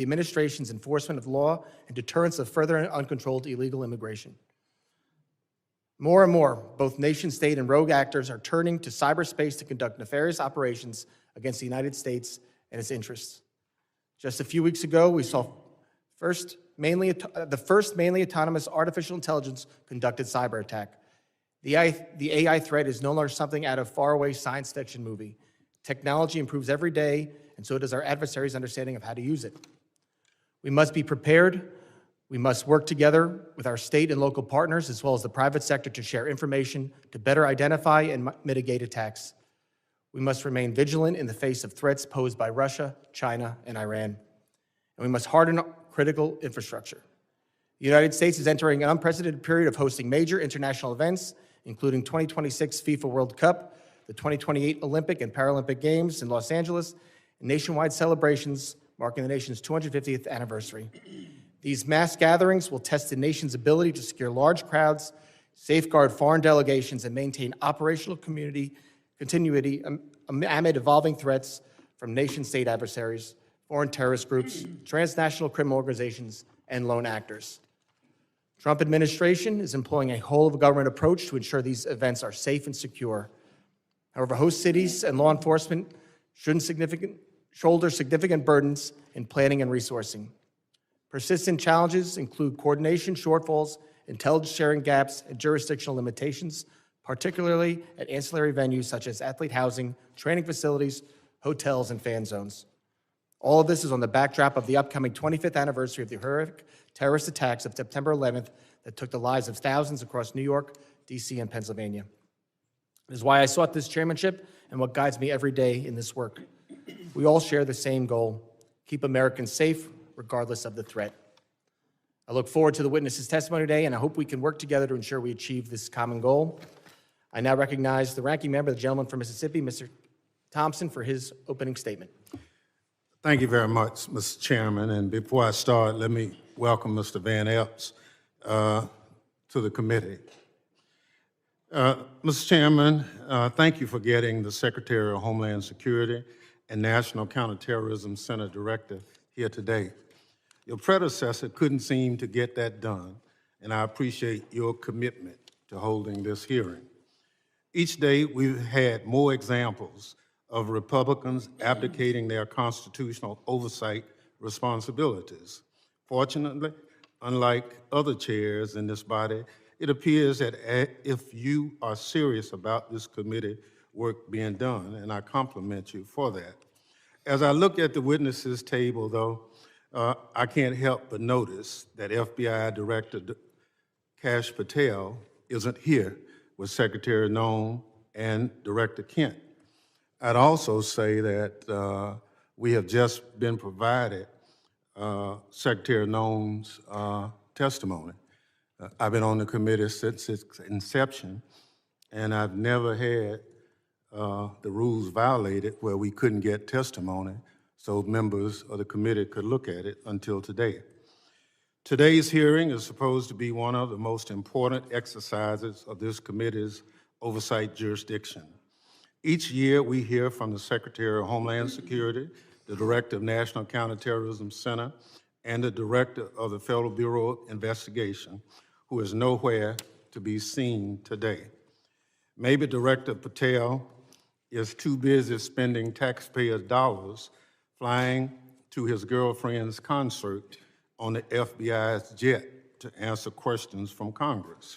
the administration's enforcement of law and deterrence of further uncontrolled illegal immigration. More and more, both nation-state and rogue actors are turning to cyberspace to conduct nefarious operations against the United States and its interests. Just a few weeks ago, we saw the first mainly autonomous artificial intelligence conducted cyber attack. The AI threat is no longer something out of faraway science fiction movie. Technology improves every day, and so does our adversaries' understanding of how to use it. We must be prepared. We must work together with our state and local partners, as well as the private sector, to share information to better identify and mitigate attacks. We must remain vigilant in the face of threats posed by Russia, China, and Iran. And we must harden critical infrastructure. The United States is entering an unprecedented period of hosting major international events, including 2026 FIFA World Cup, the 2028 Olympic and Paralympic Games in Los Angeles, and nationwide celebrations marking the nation's 250th anniversary. These mass gatherings will test the nation's ability to secure large crowds, safeguard foreign delegations, and maintain operational continuity amid evolving threats from nation-state adversaries, foreign terrorist groups, transnational criminal organizations, and lone actors. Trump administration is employing a whole-of-government approach to ensure these events are safe and secure. However, host cities and law enforcement shouldn't shoulder significant burdens in planning and resourcing. Persistent challenges include coordination shortfalls, intelligence sharing gaps, and jurisdictional limitations, particularly at ancillary venues such as athlete housing, training facilities, hotels, and fan zones. All of this is on the backdrop of the upcoming 25th anniversary of the horrific terrorist attacks of September 11th that took the lives of thousands across New York, D.C., and Pennsylvania. It is why I sought this chairmanship and what guides me every day in this work. We all share the same goal: keep Americans safe, regardless of the threat. I look forward to the witnesses' testimony today, and I hope we can work together to ensure we achieve this common goal. I now recognize the ranking member, the gentleman from Mississippi, Mr. Thompson, for his opening statement. Thank you very much, Mr. Chairman. And before I start, let me welcome Mr. Van Epps to the committee. Mr. Chairman, thank you for getting the Secretary of Homeland Security and National Counterterrorism Center Director here today. Your predecessor couldn't seem to get that done, and I appreciate your commitment to holding this hearing. Each day, we've had more examples of Republicans abdicating their constitutional oversight responsibilities. Fortunately, unlike other chairs in this body, it appears that if you are serious about this committee work being done, and I compliment you for that. As I look at the witnesses table, though, I can't help but notice that FBI Director Kash Patel isn't here with Secretary Noem and Director Kent. I'd also say that we have just been provided Secretary Noem's testimony. I've been on the committee since its inception, and I've never had the rules violated where we couldn't get testimony so members of the committee could look at it until today. Today's hearing is supposed to be one of the most important exercises of this committee's oversight jurisdiction. Each year, we hear from the Secretary of Homeland Security, the Director of National Counterterrorism Center, and the Director of the Federal Bureau of Investigation, who is nowhere to be seen today. Maybe Director Patel is too busy spending taxpayers' dollars flying to his girlfriend's concert on the FBI's jet to answer questions from Congress.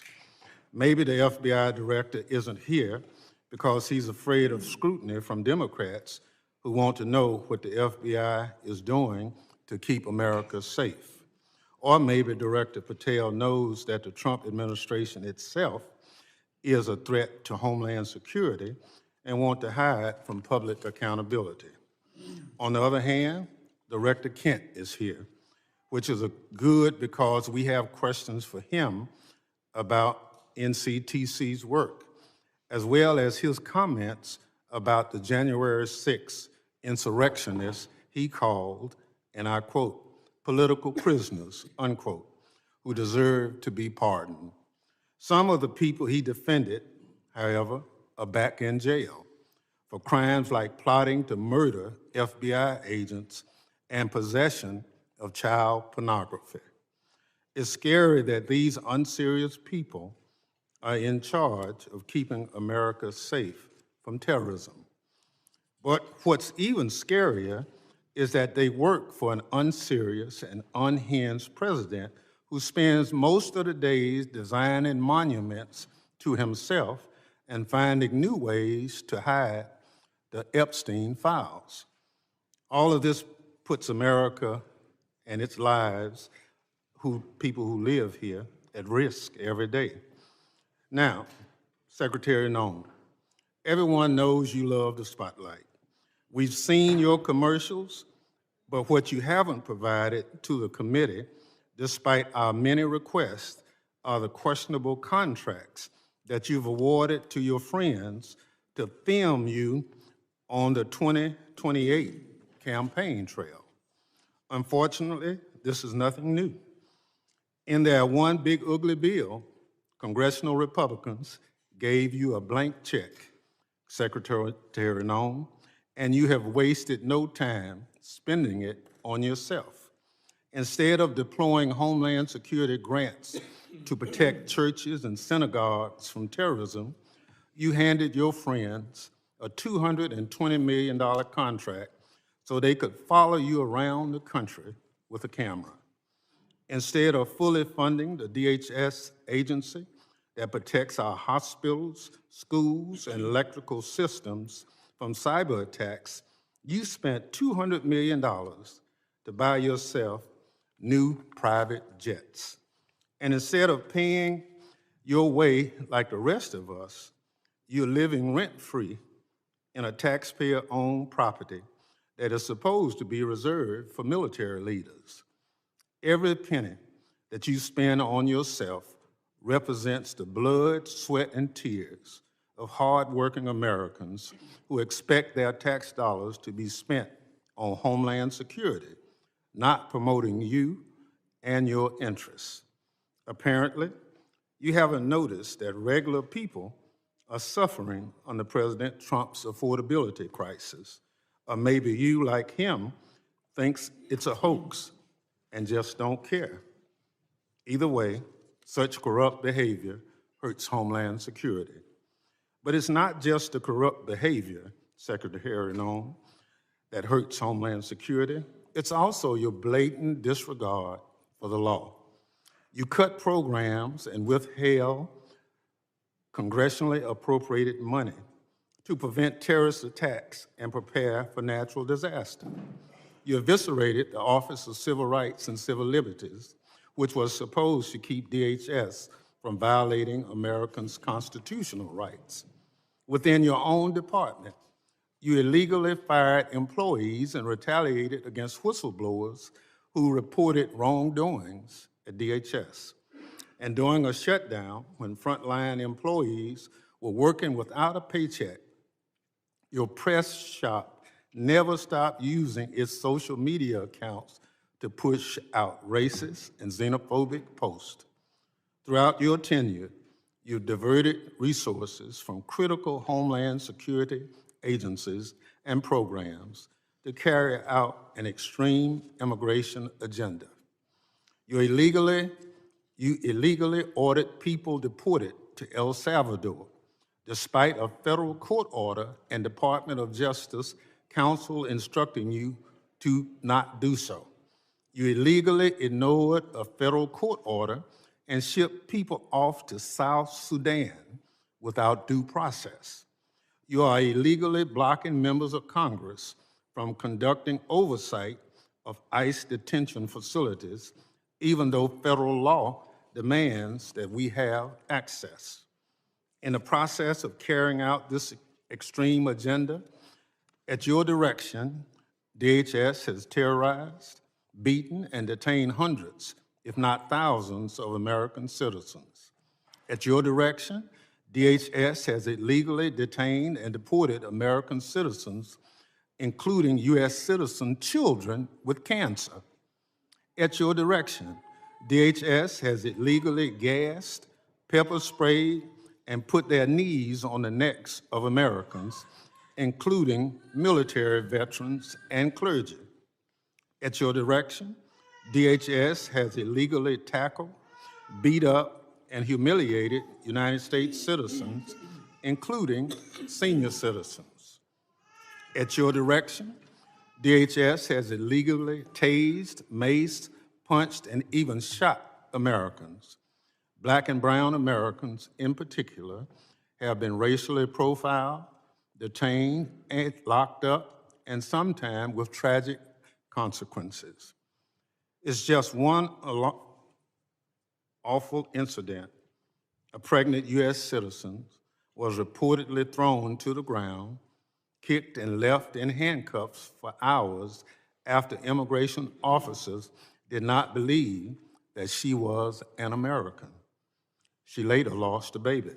Maybe the FBI director isn't here because he's afraid of scrutiny from Democrats who want to know what the FBI is doing to keep America safe. Or maybe Director Patel knows that the Trump administration itself is a threat to Homeland Security and want to hide from public accountability. On the other hand, Director Kent is here, which is good because we have questions for him about NCTC's work, as well as his comments about the January 6th insurrectionists he called, and I quote, political prisoners, unquote, who deserve to be pardoned. Some of the people he defended, however, are back in jail for crimes like plotting to murder FBI agents and possession of child pornography. It's scary that these unserious people are in charge of keeping America safe from terrorism. But what's even scarier is that they work for an unserious and unhinged president who spends most of the days designing monuments to himself and finding new ways to hide the Epstein files. All of this puts America and its lives, people who live here, at risk every day. Now, Secretary Noem, everyone knows you love the spotlight. We've seen your commercials, but what you haven't provided to the committee, despite our many requests, are the questionable contracts that you've awarded to your friends to film you on the 2028 campaign trail. Unfortunately, this is nothing new. In their one big ugly bill, congressional Republicans gave you a blank check, Secretary Noem, and you have wasted no time spending it on yourself. Instead of deploying Homeland Security grants to protect churches and synagogues from terrorism, you handed your friends a $220 million contract so they could follow you around the country with a camera. Instead of fully funding the DHS agency that protects our hospitals, schools, and electrical systems from cyber attacks, you spent $200 million to buy yourself new private jets. And instead of paying your way like the rest of us, you're living rent-free in a taxpayer-owned property that is supposed to be reserved for military leaders. Every penny that you spend on yourself represents the blood, sweat, and tears of hardworking Americans who expect their tax dollars to be spent on Homeland Security, not promoting you and your interests. Apparently, you haven't noticed that regular people are suffering under President Trump's affordability crisis. Or maybe you, like him, thinks it's a hoax and just don't care. Either way, such corrupt behavior hurts Homeland Security. But it's not just the corrupt behavior, Secretary Noem, that hurts Homeland Security. It's also your blatant disregard for the law. You cut programs and withheld congressionally appropriated money to prevent terrorist attacks and prepare for natural disaster. You eviscerated the Office of Civil Rights and Civil Liberties, which was supposed to keep DHS from violating Americans' constitutional rights. Within your own department, you illegally fired employees and retaliated against whistleblowers who reported wrongdoings at DHS. And during a shutdown, when frontline employees were working without a paycheck, your press shop never stopped using its social media accounts to push out racist and xenophobic posts. Throughout your tenure, you diverted resources from critical Homeland Security agencies and programs to carry out an extreme immigration agenda. You illegally ordered people deported to El Salvador, despite a federal court order and Department of Justice counsel instructing you to not do so. You illegally ignored a federal court order and shipped people off to South Sudan without due process. You are illegally blocking members of Congress from conducting oversight of ICE detention facilities, even though federal law demands that we have access. In the process of carrying out this extreme agenda, at your direction, DHS has terrorized, beaten, and detained hundreds, if not thousands, of American citizens. At your direction, DHS has illegally detained and deported American citizens, including U.S. citizen children with cancer. At your direction, DHS has illegally gassed, pepper sprayed, and put their knees on the necks of Americans, including military veterans and clergy. At your direction, DHS has illegally tackled, beat up, and humiliated United States citizens, including senior citizens. At your direction, DHS has illegally tased, maced, punched, and even shot Americans. Black and brown Americans, in particular, have been racially profiled, detained, and locked up, and sometimes with tragic consequences. It's just one awful incident. A pregnant U.S. citizen was reportedly thrown to the ground, kicked and left in handcuffs for hours after immigration officers did not believe that she was an American. She later lost a baby.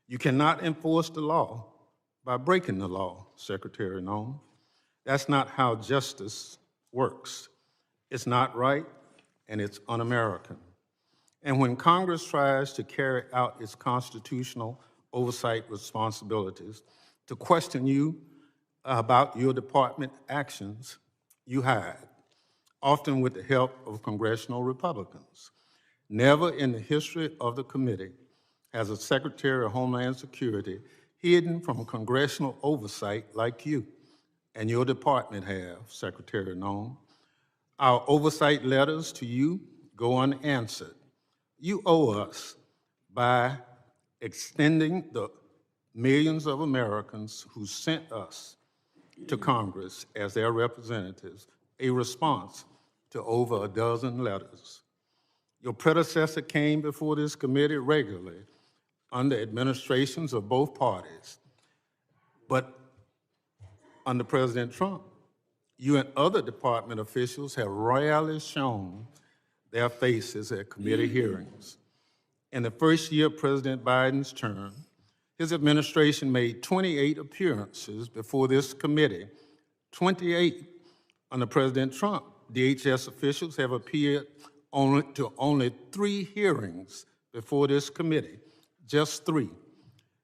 You cannot enforce the law by breaking the law, Secretary Noem. That's not how justice works. It's not right, and it's un-American. And when Congress tries to carry out its constitutional oversight responsibilities, to question you about your department actions, you hide, often with the help of congressional Republicans. Never in the history of the committee has a Secretary of Homeland Security hidden from congressional oversight like you and your department have, Secretary Noem. Our oversight letters to you go unanswered. You owe us by extending the millions of Americans who sent us to Congress as their representatives a response to over a dozen letters. Your predecessor came before this committee regularly under administrations of both parties, but under President Trump, you and other department officials have rarely shown their faces at committee hearings. In the first year of President Biden's term, his administration made 28 appearances before this committee. 28. Under President Trump, DHS officials have appeared only 3 hearings before this committee, just 3.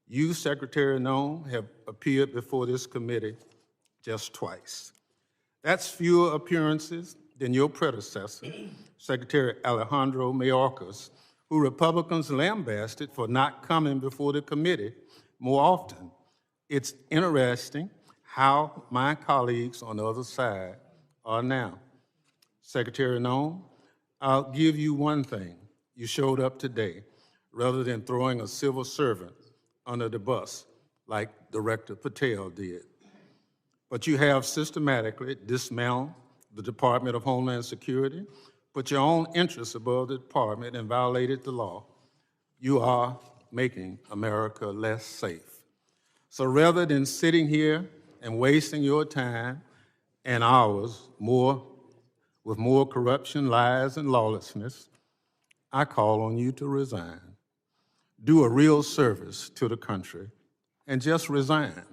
You, Secretary Noem, have appeared before this committee just twice. That's fewer appearances than your predecessor, Secretary Alejandro Mayorkas, who Republicans lambasted for not coming before the committee more often. It's interesting how my colleagues on the other side are now. Secretary Noem, I'll give you one thing. You showed up today rather than throwing a civil servant under the bus like Director Patel did. But you have systematically dismantled the Department of Homeland Security, put your own interests above the department, and violated the law. You are making America less safe. So rather than sitting here and wasting your time and ours with more corruption, lies, and lawlessness, I call on you to resign. Do a real service to the country and just resign.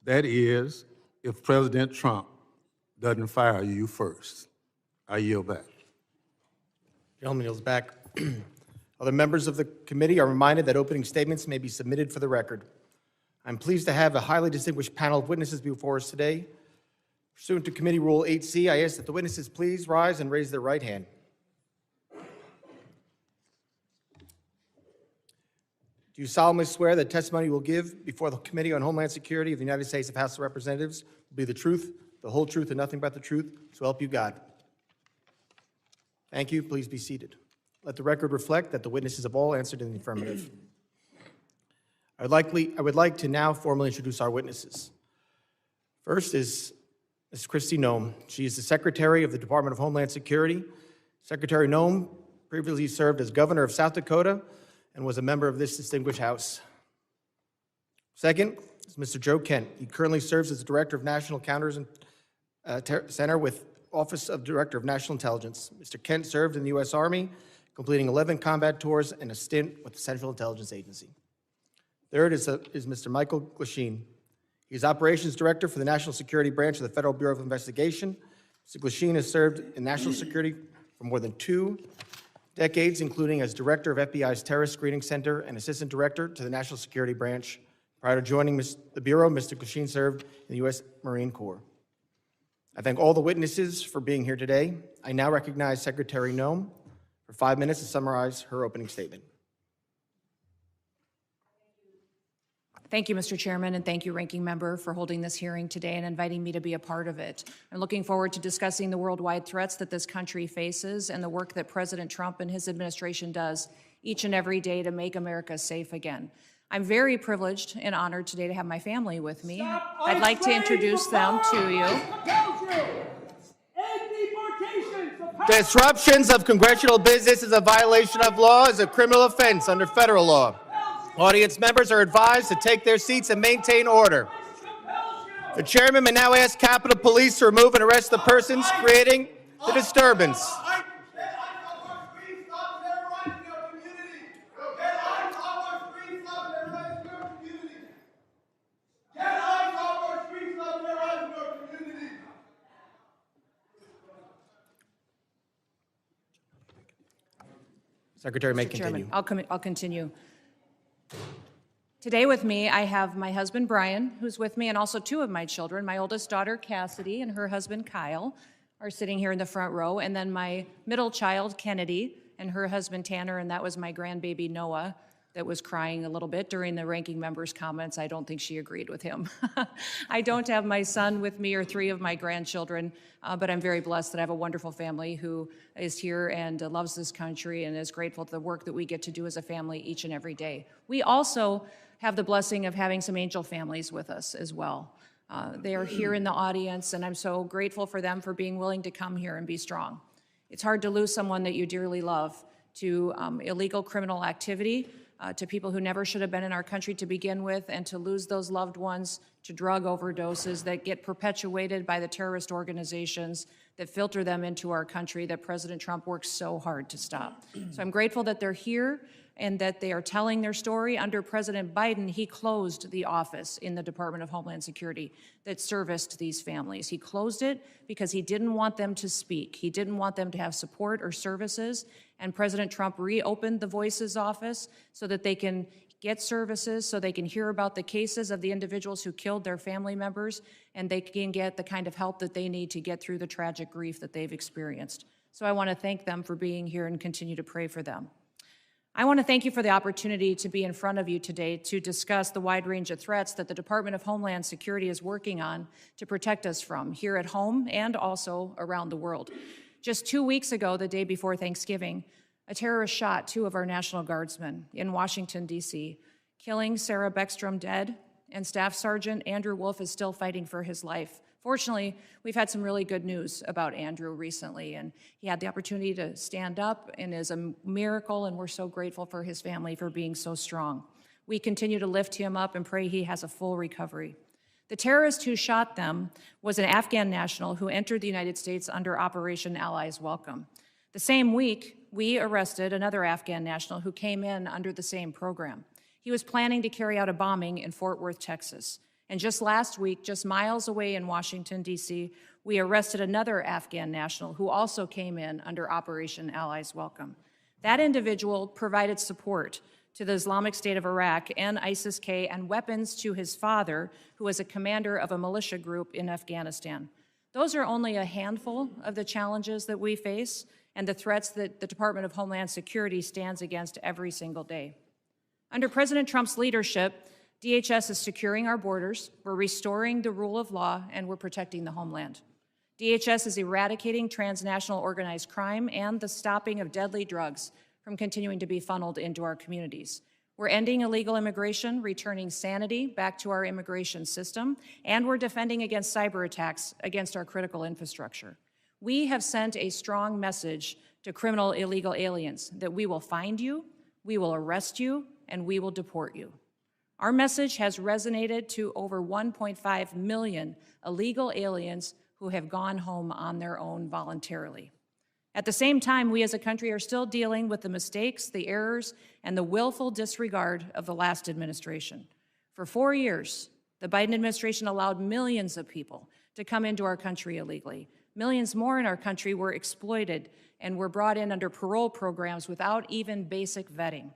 That is, if President Trump doesn't fire you first. I yield back. Gentleman yields back. Other members of the committee are reminded that opening statements may be submitted for the record. I'm pleased to have a highly distinguished panel of witnesses before us today. Pursuant to Committee Rule 8C, I ask that the witnesses please rise and raise their right hand. Do you solemnly swear that testimony you will give before the Committee on Homeland Security of the United States House of Representatives will be the truth, the whole truth, and nothing but the truth, so help you God? Thank you. Please be seated. Let the record reflect that the witnesses have all answered in the affirmative. I would like to now formally introduce our witnesses. First is Ms. Kristi Noem. She is the Secretary of the Department of Homeland Security. Secretary Noem previously served as Governor of South Dakota and was a member of this distinguished House. Second is Mr. Joe Kent. He currently serves as the Director of National Counterterrorism Center with Office of Director of National Intelligence. Mr. Kent served in the U.S. Army, completing 11 combat tours and a stint with the Central Intelligence Agency. Third is Mr. Michael Glasheen. He's Operations Director for the National Security Branch of the Federal Bureau of Investigation. Mr. Glasheen has served in national security for more than 2 decades, including as Director of FBI's Terrorist Screening Center and Assistant Director to the National Security Branch. Prior to joining the Bureau, Mr. Glasheen served in the U.S. Marine Corps. I thank all the witnesses for being here today. I now recognize Secretary Noem for 5 minutes to summarize her opening statement. Thank you, Mr. Chairman, and thank you, Ranking Member, for holding this hearing today and inviting me to be a part of it. I'm looking forward to discussing the worldwide threats that this country faces and the work that President Trump and his administration does each and every day to make America safe again. I'm very privileged and honored today to have my family with me. I'd like to introduce them to you. Disruptions of congressional business is a violation of law, is a criminal offense under federal law. Audience members are advised to take their seats and maintain order. The chairman may now ask Capitol Police to remove and arrest the persons creating the disturbance. Secretary may continue. Chairman, I'll continue. Today with me, I have my husband, Brian, who's with me, and also two of my children. My oldest daughter, Cassidy, and her husband, Kyle, are sitting here in the front row. And then my middle child, Kennedy, and her husband, Tanner, and that was my grandbaby, Noah, that was crying a little bit during the ranking member's comments. I don't think she agreed with him. I don't have my son with me or three of my grandchildren, but I'm very blessed that I have a wonderful family who is here and loves this country and is grateful for the work that we get to do as a family each and every day. We also have the blessing of having some angel families with us as well. They are here in the audience, and I'm so grateful for them for being willing to come here and be strong. It's hard to lose someone that you dearly love to illegal criminal activity, to people who never should have been in our country to begin with, and to lose those loved ones to drug overdoses that get perpetuated by the terrorist organizations that filter them into our country that President Trump works so hard to stop. So I'm grateful that they're here and that they are telling their story. Under President Biden, he closed the office in the Department of Homeland Security that serviced these families. He closed it because he didn't want them to speak. He didn't want them to have support or services. And President Trump reopened the Voices office so that they can get services, so they can hear about the cases of the individuals who killed their family members, and they can get the kind of help that they need to get through the tragic grief that they've experienced. So I want to thank them for being here and continue to pray for them. I want to thank you for the opportunity to be in front of you today to discuss the wide range of threats that the Department of Homeland Security is working on to protect us from here at home and also around the world. Just 2 weeks ago, the day before Thanksgiving, a terrorist shot two of our National Guardsmen in Washington, D.C., killing Sarah Beckstrom dead, and Staff Sergeant Andrew Wolf is still fighting for his life. Fortunately, we've had some really good news about Andrew recently, and he had the opportunity to stand up and is a miracle, and we're so grateful for his family for being so strong. We continue to lift him up and pray he has a full recovery. The terrorist who shot them was an Afghan national who entered the United States under Operation Allies Welcome. The same week, we arrested another Afghan national who came in under the same program. He was planning to carry out a bombing in Fort Worth, Texas. And just last week, just miles away in Washington, D.C., we arrested another Afghan national who also came in under Operation Allies Welcome. That individual provided support to the Islamic State of Iraq and ISIS-K and weapons to his father, who was a commander of a militia group in Afghanistan. Those are only a handful of the challenges that we face and the threats that the Department of Homeland Security stands against every single day. Under President Trump's leadership, DHS is securing our borders, we're restoring the rule of law, and we're protecting the homeland. DHS is eradicating transnational organized crime and the stopping of deadly drugs from continuing to be funneled into our communities. We're ending illegal immigration, returning sanity back to our immigration system, and we're defending against cyber attacks against our critical infrastructure. We have sent a strong message to criminal illegal aliens that we will find you, we will arrest you, and we will deport you. Our message has resonated to over 1.5 million illegal aliens who have gone home on their own voluntarily. At the same time, we as a country are still dealing with the mistakes, the errors, and the willful disregard of the last administration. For 4 years, the Biden administration allowed millions of people to come into our country illegally. Millions more in our country were exploited and were brought in under parole programs without even basic vetting.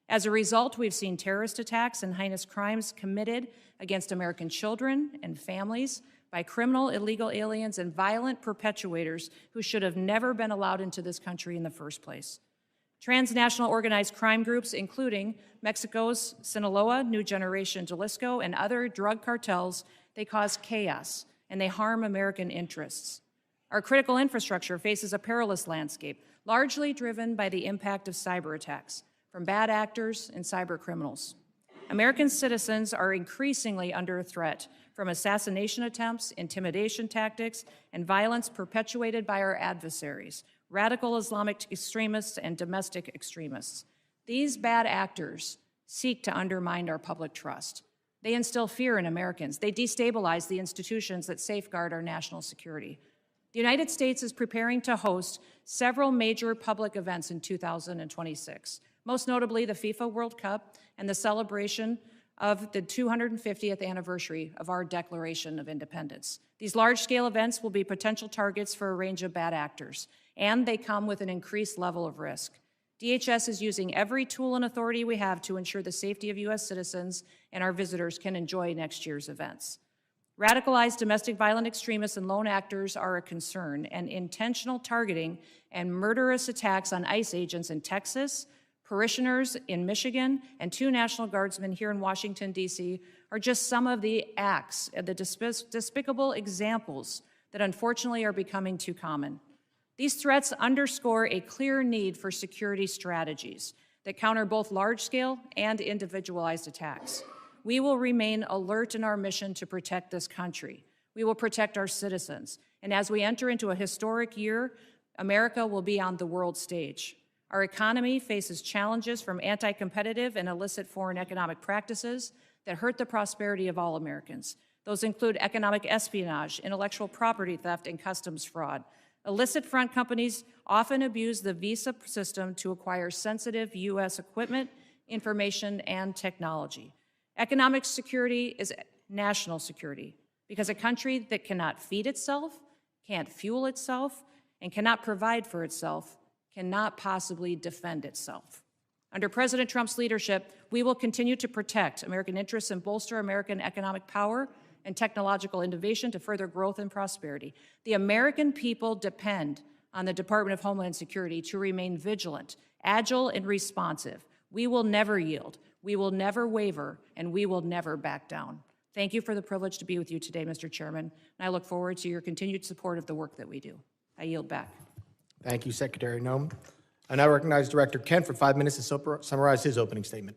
As a result, we've seen terrorist attacks and heinous crimes committed against American children and families, by criminal illegal aliens and violent perpetuators who should have never been allowed into this country in the first place. Transnational organized crime groups, including Mexico's Sinaloa, New Generation Jalisco, and other drug cartels, they cause chaos and they harm American interests. Our critical infrastructure faces a perilous landscape, largely driven by the impact of cyber attacks from bad actors and cyber criminals. American citizens are increasingly under threat from assassination attempts, intimidation tactics, and violence perpetuated by our adversaries, radical Islamic extremists and domestic extremists. These bad actors seek to undermine our public trust. They instill fear in Americans. They destabilize the institutions that safeguard our national security. The United States is preparing to host several major public events in 2026, most notably the FIFA World Cup and the celebration of the 250th anniversary of our Declaration of Independence. These large-scale events will be potential targets for a range of bad actors, and they come with an increased level of risk. DHS is using every tool and authority we have to ensure the safety of U.S. citizens and our visitors can enjoy next year's events. Radicalized domestic violent extremists and lone actors are a concern, and intentional targeting and murderous attacks on ICE agents in Texas, parishioners in Michigan, and 2 National Guardsmen here in Washington, D.C. are just some of the acts, the despicable examples that unfortunately are becoming too common. These threats underscore a clear need for security strategies that counter both large-scale and individualized attacks. We will remain alert in our mission to protect this country. We will protect our citizens. And as we enter into a historic year, America will be on the world stage. Our economy faces challenges from anti-competitive and illicit foreign economic practices that hurt the prosperity of all Americans. Those include economic espionage, intellectual property theft, and customs fraud. Illicit front companies often abuse the visa system to acquire sensitive U.S. equipment, information, and technology. Economic security is national security because a country that cannot feed itself, can't fuel itself, and cannot provide for itself cannot possibly defend itself. Under President Trump's leadership, we will continue to protect American interests and bolster American economic power and technological innovation to further growth and prosperity. The American people depend on the Department of Homeland Security to remain vigilant, agile, and responsive. We will never yield, we will never waver, and we will never back down. Thank you for the privilege to be with you today, Mr. Chairman, and I look forward to your continued support of the work that we do. I yield back. Thank you, Secretary Noem. I now recognize Director Kent for 5 minutes to summarize his opening statement.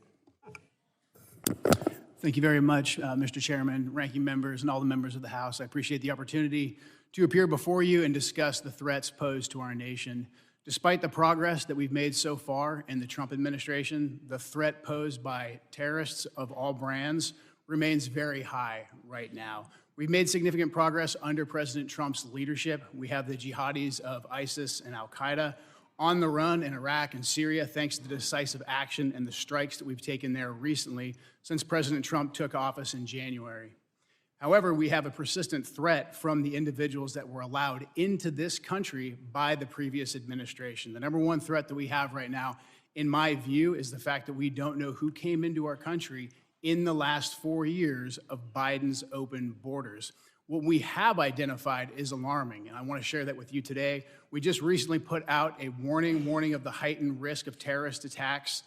Thank you very much, Mr. Chairman, ranking members, and all the members of the House. I appreciate the opportunity to appear before you and discuss the threats posed to our nation. Despite the progress that we've made so far in the Trump administration, the threat posed by terrorists of all brands remains very high right now. We've made significant progress under President Trump's leadership. We have the jihadis of ISIS and al-Qaeda on the run in Iraq and Syria, thanks to the decisive action and the strikes that we've taken there recently since President Trump took office in January. However, we have a persistent threat from the individuals that were allowed into this country by the previous administration. The number one threat that we have right now, in my view, is the fact that we don't know who came into our country in the last 4 years of Biden's open borders. What we have identified is alarming, and I want to share that with you today. We just recently put out a warning of the heightened risk of terrorist attacks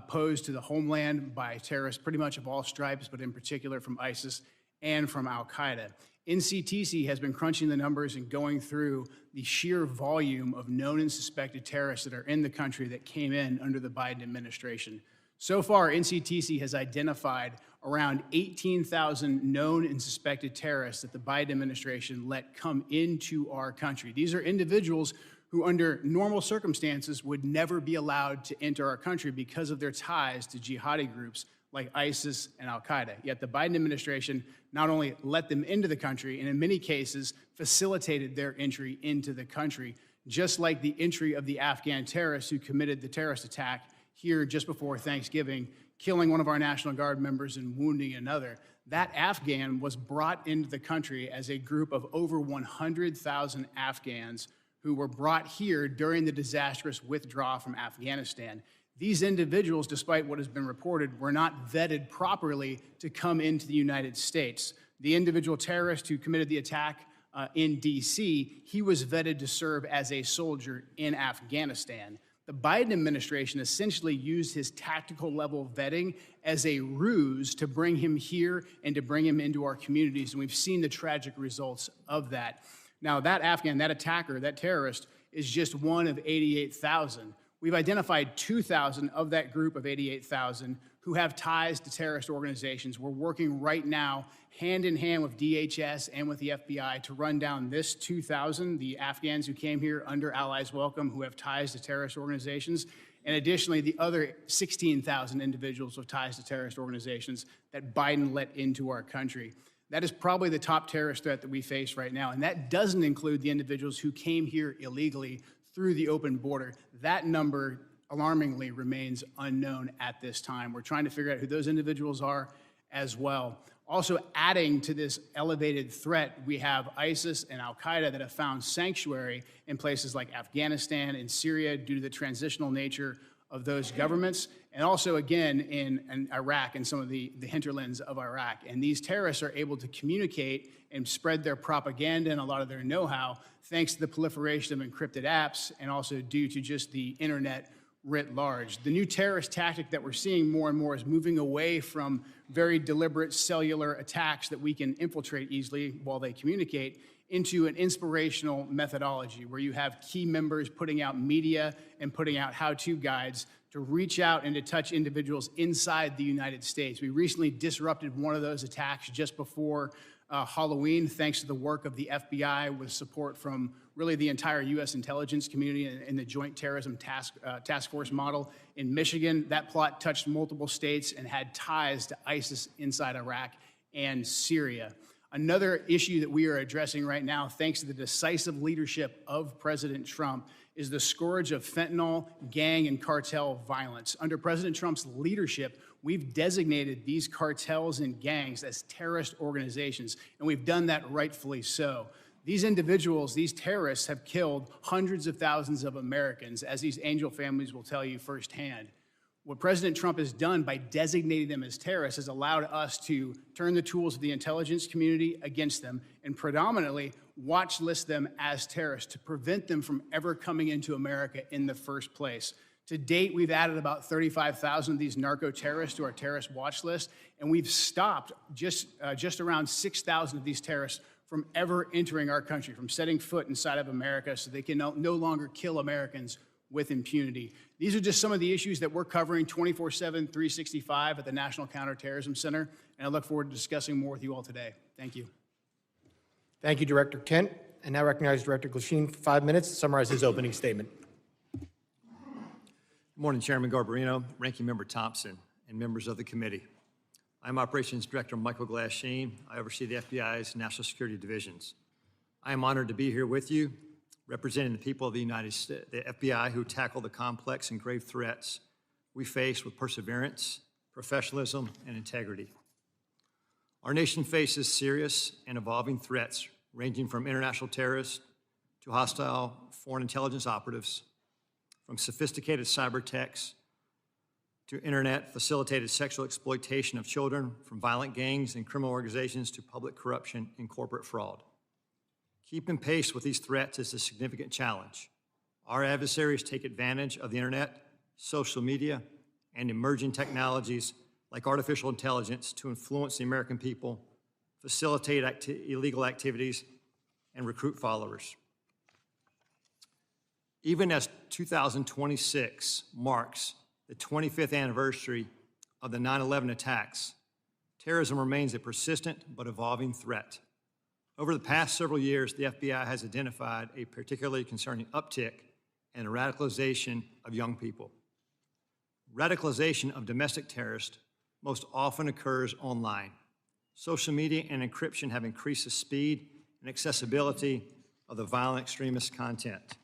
posed to the homeland by terrorists pretty much of all stripes, but in particular from ISIS and from al-Qaeda. NCTC has been crunching the numbers and going through the sheer volume of known and suspected terrorists that are in the country that came in under the Biden administration. So far, NCTC has identified around 18,000 known and suspected terrorists that the Biden administration let come into our country. These are individuals who, under normal circumstances, would never be allowed to enter our country because of their ties to jihadi groups like ISIS and al-Qaeda. Yet the Biden administration not only let them into the country, and in many cases facilitated their entry into the country, just like the entry of the Afghan terrorists who committed the terrorist attack here just before Thanksgiving, killing one of our National Guard members and wounding another. That Afghan was brought into the country as a group of over 100,000 Afghans who were brought here during the disastrous withdrawal from Afghanistan. These individuals, despite what has been reported, were not vetted properly to come into the United States. The individual terrorist who committed the attack in D.C., he was vetted to serve as a soldier in Afghanistan. The Biden administration essentially used his tactical level vetting as a ruse to bring him here and to bring him into our communities, and we've seen the tragic results of that. Now, that Afghan, that attacker, that terrorist, is just one of 88,000. We've identified 2,000 of that group of 88,000 who have ties to terrorist organizations. We're working right now, hand in hand with DHS and with the FBI, to run down this 2,000, the Afghans who came here under Allies Welcome, who have ties to terrorist organizations, and additionally, the other 16,000 individuals with ties to terrorist organizations that Biden let into our country. That is probably the top terrorist threat that we face right now, and that doesn't include the individuals who came here illegally through the open border. That number, alarmingly, remains unknown at this time. We're trying to figure out who those individuals are as well. Also, adding to this elevated threat, we have ISIS and Al-Qaeda that have found sanctuary in places like Afghanistan and Syria due to the transitional nature of those governments, and also, again, in Iraq and some of the hinterlands of Iraq. And these terrorists are able to communicate and spread their propaganda and a lot of their know-how thanks to the proliferation of encrypted apps and also due to just the internet writ large. The new terrorist tactic that we're seeing more and more is moving away from very deliberate cellular attacks that we can infiltrate easily while they communicate into an inspirational methodology where you have key members putting out media and putting out how-to guides to reach out and to touch individuals inside the United States. We recently disrupted one of those attacks just before Halloween, thanks to the work of the FBI with support from really the entire U.S. intelligence community and the Joint Terrorism Task Force model in Michigan. That plot touched multiple states and had ties to ISIS inside Iraq and Syria. Another issue that we are addressing right now, thanks to the decisive leadership of President Trump, is the scourge of fentanyl, gang, and cartel violence. Under President Trump's leadership, we've designated these cartels and gangs as terrorist organizations, and we've done that rightfully so. These individuals, these terrorists, have killed hundreds of thousands of Americans, as these angel families will tell you firsthand. What President Trump has done by designating them as terrorists has allowed us to turn the tools of the intelligence community against them and predominantly watch list them as terrorists to prevent them from ever coming into America in the first place. To date, we've added about 35,000 of these narco-terrorists to our terrorist watch list, and we've stopped just around 6,000 of these terrorists from ever entering our country, from setting foot inside of America, so they can no longer kill Americans with impunity. These are just some of the issues that we're covering 24/7, 365 at the National Counterterrorism Center, and I look forward to discussing more with you all today. Thank you. Thank you, Director Kent. And now recognize Director Glasheen for 5 minutes to summarize his opening statement. Good morning, Chairman Garbarino, Ranking Member Thompson, and members of the committee. I'm Operations Director Michael Glasheen. I oversee the FBI's National Security Divisions. I am honored to be here with you, representing the people of the United States, the FBI, who tackle the complex and grave threats we face with perseverance, professionalism, and integrity. Our nation faces serious and evolving threats ranging from international terrorists to hostile foreign intelligence operatives, from sophisticated cyber attacks to internet-facilitated sexual exploitation of children, from violent gangs and criminal organizations to public corruption and corporate fraud. Keeping pace with these threats is a significant challenge. Our adversaries take advantage of the internet, social media, and emerging technologies like artificial intelligence to influence the American people, facilitate illegal activities, and recruit followers. Even as 2026 marks the 25th anniversary of the 9/11 attacks, terrorism remains a persistent but evolving threat. Over the past several years, the FBI has identified a particularly concerning uptick in the radicalization of young people. Radicalization of domestic terrorists most often occurs online. Social media and encryption have increased the speed and accessibility of the violent extremist content.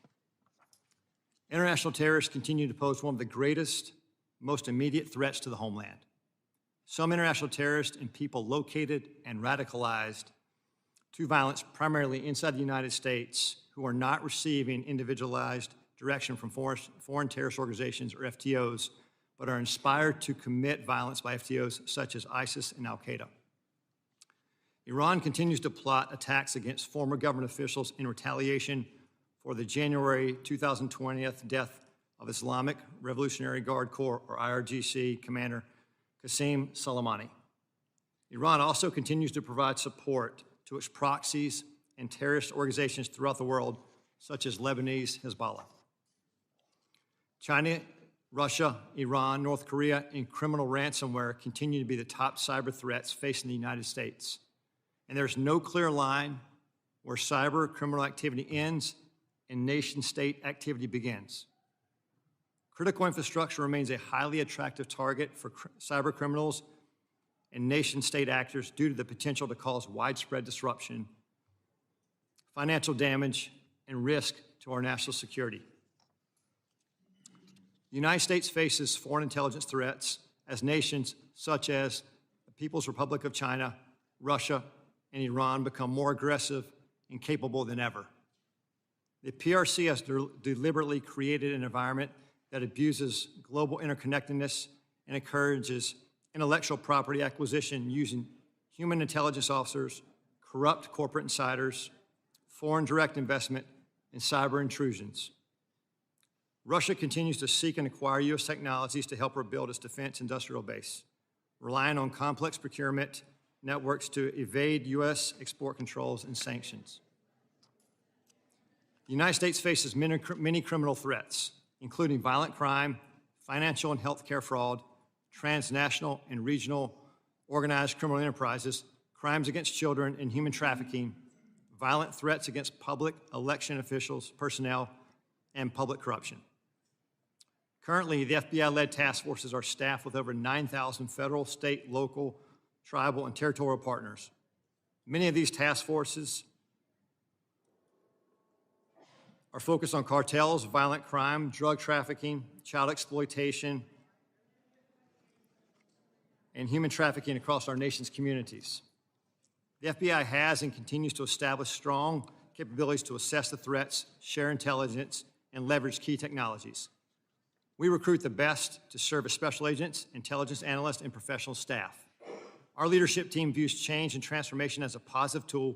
International terrorists continue to pose one of the greatest, most immediate threats to the homeland. Some international terrorists and people located and radicalized to violence primarily inside the United States who are not receiving individualized direction from foreign terrorist organizations or FTOs, but are inspired to commit violence by FTOs such as ISIS and Al-Qaeda. Iran continues to plot attacks against former government officials in retaliation for the January 2020 death of Islamic Revolutionary Guard Corps, or IRGC, Commander Qasem Soleimani. Iran also continues to provide support to its proxies and terrorist organizations throughout the world, such as Lebanese Hezbollah. China, Russia, Iran, North Korea, and criminal ransomware continue to be the top cyber threats facing the United States. And there's no clear line where cyber criminal activity ends and nation-state activity begins. Critical infrastructure remains a highly attractive target for cyber criminals and nation-state actors due to the potential to cause widespread disruption, financial damage, and risk to our national security. The United States faces foreign intelligence threats as nations such as the People's Republic of China, Russia, and Iran become more aggressive and capable than ever. The PRC has deliberately created an environment that abuses global interconnectedness and encourages intellectual property acquisition using human intelligence officers, corrupt corporate insiders, foreign direct investment, and cyber intrusions. Russia continues to seek and acquire U.S. technologies to help rebuild its defense industrial base, relying on complex procurement networks to evade U.S. export controls and sanctions. The United States faces many criminal threats, including violent crime, financial and healthcare fraud, transnational and regional organized criminal enterprises, crimes against children and human trafficking, violent threats against public election officials, personnel, and public corruption. Currently, the FBI-led task forces are staffed with over 9,000 federal, state, local, tribal, and territorial partners. Many of these task forces are focused on cartels, violent crime, drug trafficking, child exploitation, and human trafficking across our nation's communities. The FBI has and continues to establish strong capabilities to assess the threats, share intelligence, and leverage key technologies. We recruit the best to serve as special agents, intelligence analysts, and professional staff. Our leadership team views change and transformation as a positive tool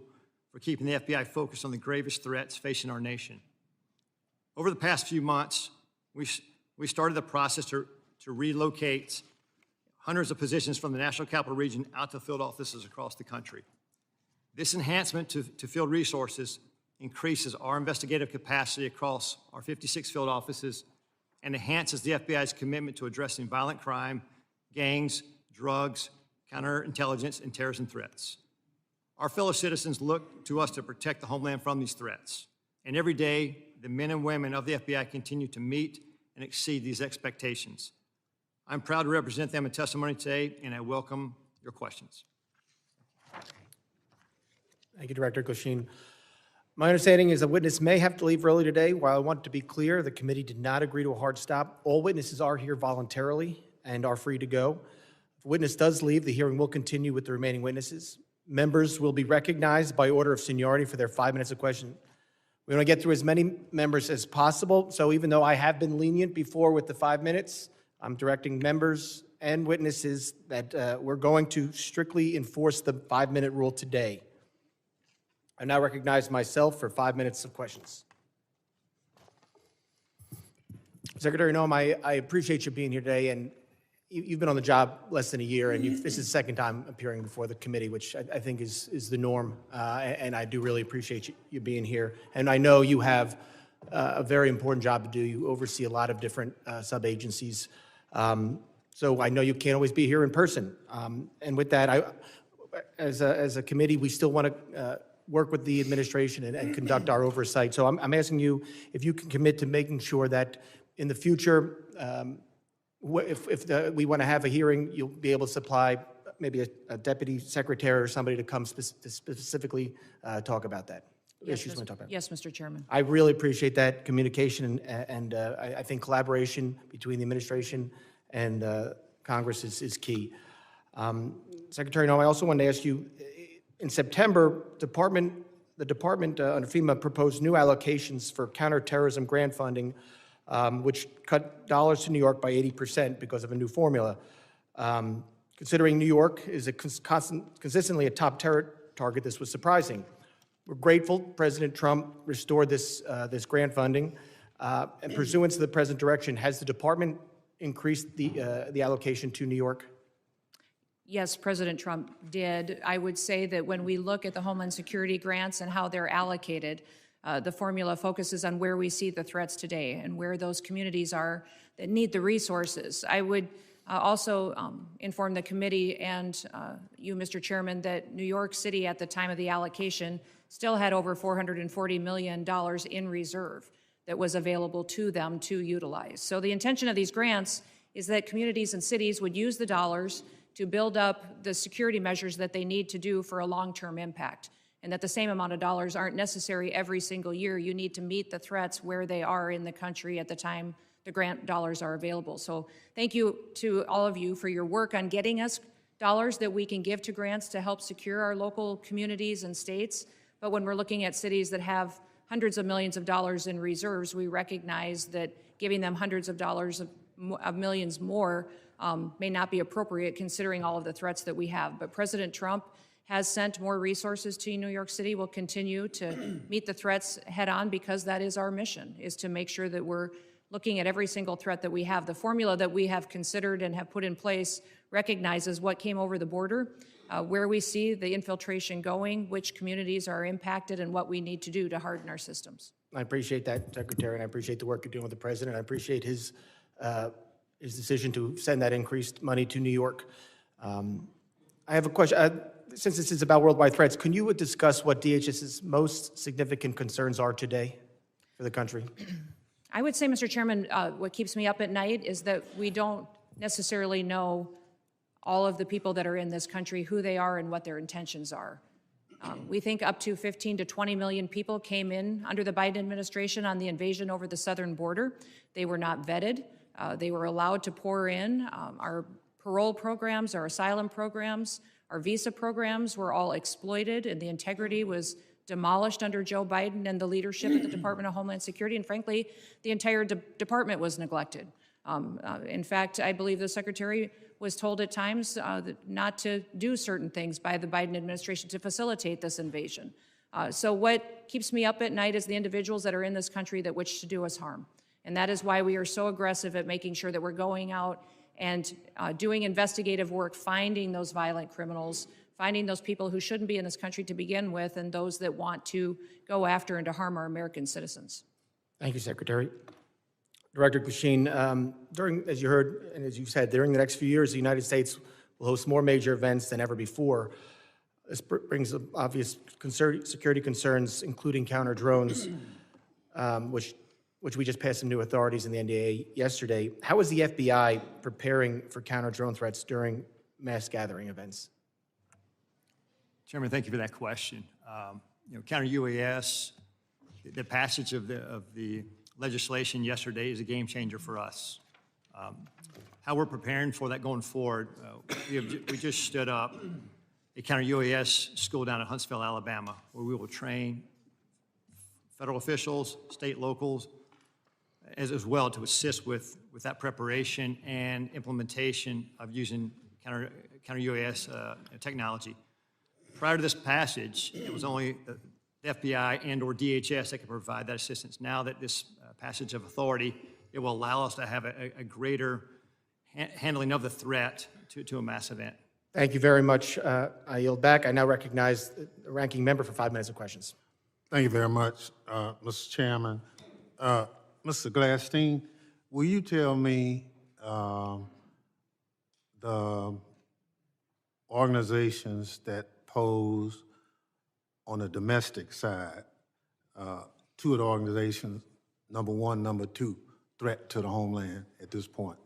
for keeping the FBI focused on the gravest threats facing our nation. Over the past few months, we started the process to relocate hundreds of positions from the National Capital Region out to field offices across the country. This enhancement to field resources increases our investigative capacity across our 56 field offices and enhances the FBI's commitment to addressing violent crime, gangs, drugs, counterintelligence, and terrorism threats. Our fellow citizens look to us to protect the homeland from these threats. And every day, the men and women of the FBI continue to meet and exceed these expectations. I'm proud to represent them in testimony today, and I welcome your questions. Thank you, Director Glasheen. My understanding is a witness may have to leave early today. While I want to be clear, the committee did not agree to a hard stop. All witnesses are here voluntarily and are free to go. If a witness does leave, the hearing will continue with the remaining witnesses. Members will be recognized by order of seniority for their 5 minutes of question. We want to get through as many members as possible, so even though I have been lenient before with the 5 minutes, I'm directing members and witnesses that we're going to strictly enforce the 5-minute rule today. I now recognize myself for 5 minutes of questions. Secretary Noem, I appreciate you being here today, and you've been on the job less than a year, and this is the second time appearing before the committee, which I think is the norm, and I do really appreciate you being here. And I know you have a very important job to do. You oversee a lot of different sub-agencies, so I know you can't always be here in person. And with that, as a committee, we still want to work with the administration and conduct our oversight. So I'm asking you if you can commit to making sure that in the future, if we want to have a hearing, you'll be able to supply maybe a deputy secretary or somebody to come to specifically talk about that. Yes, Issues we want to talk about. Yes, Mr. Chairman. I really appreciate that communication, and I think collaboration between the administration and Congress is key. Secretary Noem, I also wanted to ask you, in September, the department under FEMA proposed new allocations for counterterrorism grant funding, which cut dollars to New York by 80% because of a new formula. Considering New York is consistently a top target this was surprising. We're grateful President Trump restored this grant funding. And pursuant to the present direction, has the department increased the allocation to New York? Yes, President Trump did. I would say that when we look at the Homeland Security grants and how they're allocated, the formula focuses on where we see the threats today and where those communities are that need the resources. I would also inform the committee and you, Mr. Chairman, that New York City at the time of the allocation still had over $440 million in reserve that was available to them to utilize. So the intention of these grants is that communities and cities would use the dollars to build up the security measures that they need to do for a long-term impact, and that the same amount of dollars aren't necessary every single year. You need to meet the threats where they are in the country at the time the grant dollars are available. So thank you to all of you for your work on getting us dollars that we can give to grants to help secure our local communities and states. But when we're looking at cities that have hundreds of millions of dollars in reserves, we recognize that giving them hundreds of dollars of millions more may not be appropriate considering all of the threats that we have. But President Trump has sent more resources to New York City. We'll continue to meet the threats head on because that is our mission, is to make sure that we're looking at every single threat that we have. The formula that we have considered and have put in place recognizes what came over the border, where we see the infiltration going, which communities are impacted, and what we need to do to harden our systems. I appreciate that, Secretary, and I appreciate the work you're doing with the President. I appreciate his decision to send that increased money to New York. I have a question. Since this is about worldwide threats, can you discuss what DHS's most significant concerns are today for the country? I would say, Mr. Chairman, what keeps me up at night is that we don't necessarily know all of the people that are in this country, who they are and what their intentions are. We think up to 15 to 20 million people came in under the Biden administration on the invasion over the southern border. They were not vetted. They were allowed to pour in. Our parole programs, our asylum programs, our visa programs were all exploited, and the integrity was demolished under Joe Biden and the leadership at the Department of Homeland Security, and frankly, the entire department was neglected. In fact, I believe the Secretary was told at times not to do certain things by the Biden administration to facilitate this invasion. So what keeps me up at night is the individuals that are in this country that wish to do us harm. And that is why we are so aggressive at making sure that we're going out and doing investigative work, finding those violent criminals, finding those people who shouldn't be in this country to begin with, and those that want to go after and to harm our American citizens. Thank you, Secretary. Director Glasheen, as you heard and as you said, during the next few years, the United States will host more major events than ever before. This brings up obvious security concerns, including counter drones, which we just passed some new authorities in the NDA yesterday. How is the FBI preparing for counter drone threats during mass gathering events? Chairman, thank you for that question. Counter UAS, the passage of the legislation yesterday is a game changer for us. How we're preparing for that going forward, we just stood up a counter UAS school down in Huntsville, Alabama, where we will train federal officials, state, locals, as well to assist with that preparation and implementation of using counter UAS technology. Prior to this passage, it was only the FBI and or DHS that could provide that assistance. Now that this passage of authority, it will allow us to have a greater handling of the threat to a mass event. Thank you very much. I yield back. I now recognize the ranking member for 5 minutes of questions. Thank you very much, Mr. Chairman. Mr. Glasheen, will you tell me the organizations that pose on the domestic side, two of the organizations, number one, number two, threat to the homeland at this point?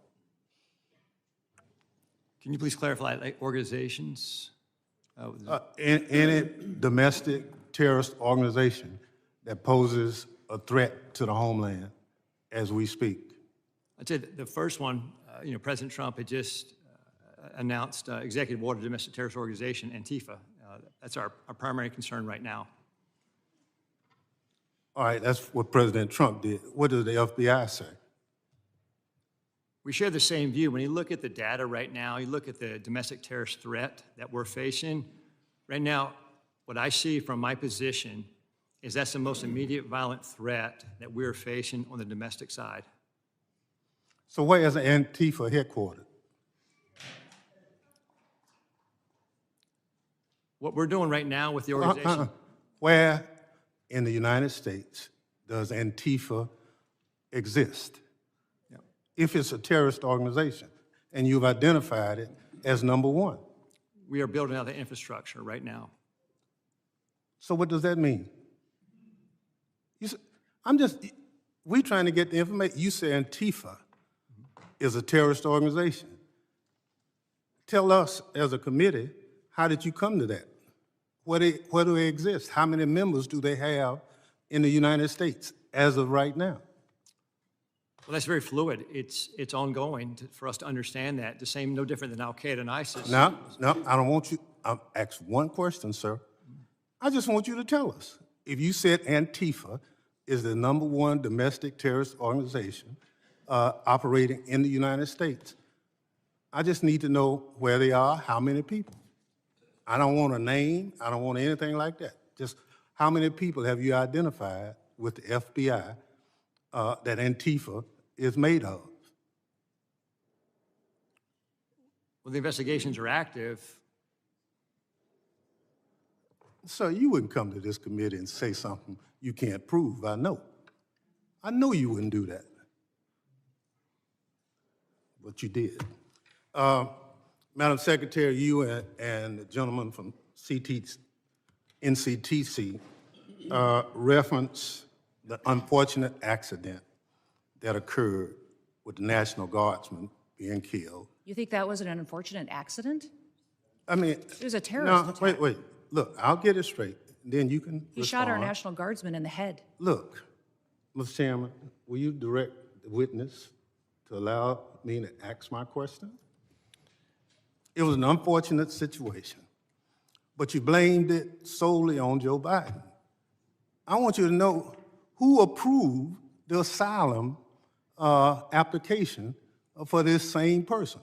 Can you please clarify, like organizations? Any domestic terrorist organization that poses a threat to the homeland as we speak? I'd say the first one, President Trump had just announced executive order domestic terrorist organization, Antifa. That's our primary concern right now. All right, that's what President Trump did. What does the FBI say? We share the same view. When you look at the data right now, you look at the domestic terrorist threat that we're facing, right now, What I see from my position is that's the most immediate violent threat that we're facing on the domestic side. So where is Antifa headquartered? What we're doing right now with the organization, Where in the United States does Antifa exist? If it's a terrorist organization, and you've identified it as number one. we are building out the infrastructure right now. So what does that mean? We trying to get the information. You say Antifa is a terrorist organization. Tell us as a committee, how did you come to that? Where do they exist? How many members do they have in the United States as of right now? Well, that's very fluid. It's ongoing for us to understand that. The same, no different than Al-Qaeda and ISIS. No, I don't want you, I'll ask one question, sir. I just want you to tell us. If you said Antifa is the number one domestic terrorist organization operating in the United States, I just need to know where they are, how many people. I don't want a name, I don't want anything like that. Just how many people have you identified with the FBI that Antifa is made of? Well, the investigations are active. So you wouldn't come to this committee and say something you can't prove, I know. I know you wouldn't do that. But you did. Madam Secretary, you and the gentleman from NCTC reference the unfortunate accident that occurred with the National Guardsman being killed. You think that was an unfortunate accident? I mean, It was a terrorist attack. wait. Look, I'll get it straight. Then you can He shot our respond. National Guardsman in the head. Look, Mr. Chairman, will you direct the witness to allow me to ask my question? It was an unfortunate situation, but you blamed it solely on Joe Biden. I want you to know who approved the asylum application for this same person.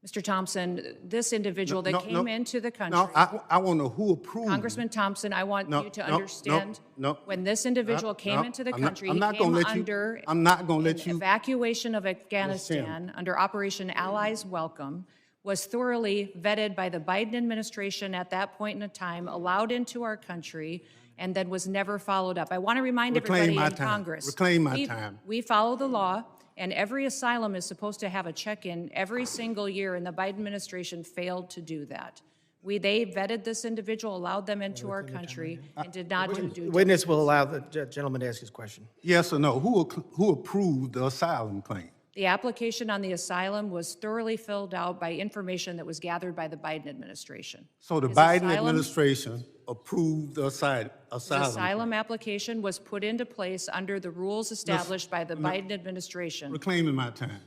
Mr. Thompson, this individual that came into the country. No, I want to know who approved. Congressman Thompson, I want you to understand. no. When this individual came into the country, he I'm not came gonna let you- under I'm not gonna let an you- evacuation of Afghanistan under Operation Allies Welcome, was thoroughly vetted by the Biden administration at that point in time, allowed into our country, and then was never followed up. I want to remind Reclaim everybody my in time. Congress. Reclaim my time. We follow the law, and every asylum is supposed to have a check-in every single year, and the Biden administration failed to do that. They vetted this individual, allowed them into our country, and did not do due diligence. Witness will allow the gentleman to ask his question. Yes or no? Who approved the asylum claim? The application on the asylum was thoroughly filled out by information that was gathered by the Biden administration. So the His Biden asylum- administration approved the asylum. His asylum application was put into place under the rules established by the Biden administration. Reclaiming my time.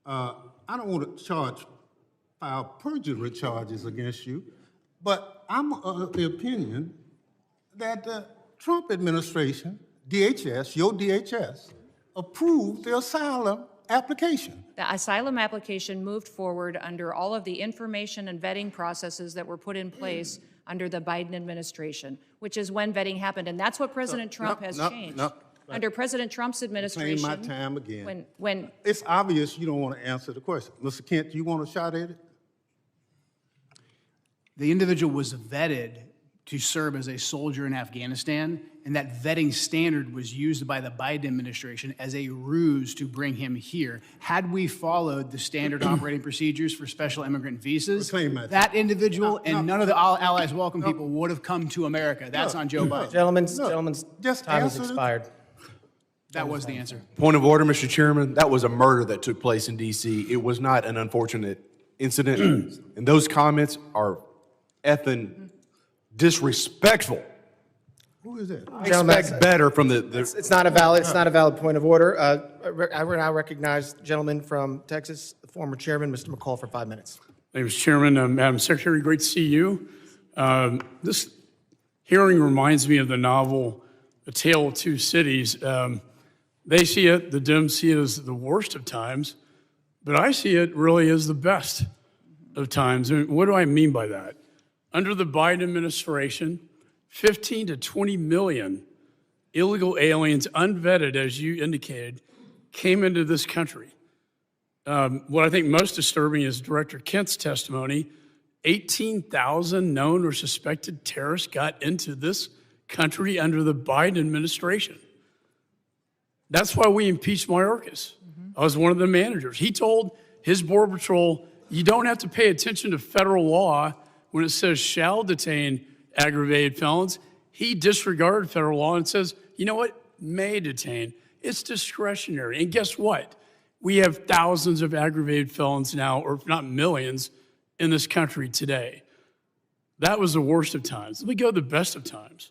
I don't want to file perjury charges against you, but I'm of the opinion that the Trump administration, DHS, your DHS, approved the asylum application. The asylum application moved forward under all of the information and vetting processes that were put in place under the Biden administration, which is when vetting happened. And that's what President Trump has changed. Under President Trump's administration. Reclaim my time again. When It's obvious you don't want to answer the question. Mr. Kent, you want a shot at it? The individual was vetted to serve as a soldier in Afghanistan, and that vetting standard was used by the Biden administration as a ruse to bring him here. Had we followed the standard operating procedures for special immigrant visas, Reclaim my time. that individual and none of the Allies Welcome people would have come to America. That's on Joe Biden. Gentleman's just time has answer the- expired. That was the answer. Point of order, Mr. Chairman. That was a murder that took place in D.C. It was not an unfortunate incident. And those comments are effing disrespectful. Who is that? Gentlemen, Expect better from the It's not a valid point of order. I will now recognize the gentleman from Texas, the former chairman, Mr. McCall, for 5 minutes. Thank you, Mr. Chairman. Madam Secretary, great to see you. This hearing reminds me of the novel A Tale of Two Cities. They see it, the Dems see it as the worst of times, but I see it really as the best of times. And what do I mean by that? Under the Biden administration, 15 to 20 million illegal aliens, unvetted, as you indicated, came into this country. What I think most disturbing is Director Kent's testimony. 18,000 known or suspected terrorists got into this country under the Biden administration. That's why we impeached Mayorkas. I was one of the managers. He told his Border Patrol, you don't have to pay attention to federal law when it says shall detain aggravated felons. He disregarded federal law and says, you know what, may detain. It's discretionary. And guess what? We have thousands of aggravated felons now, or if not millions, in this country today. That was the worst of times. Let me go to the best of times.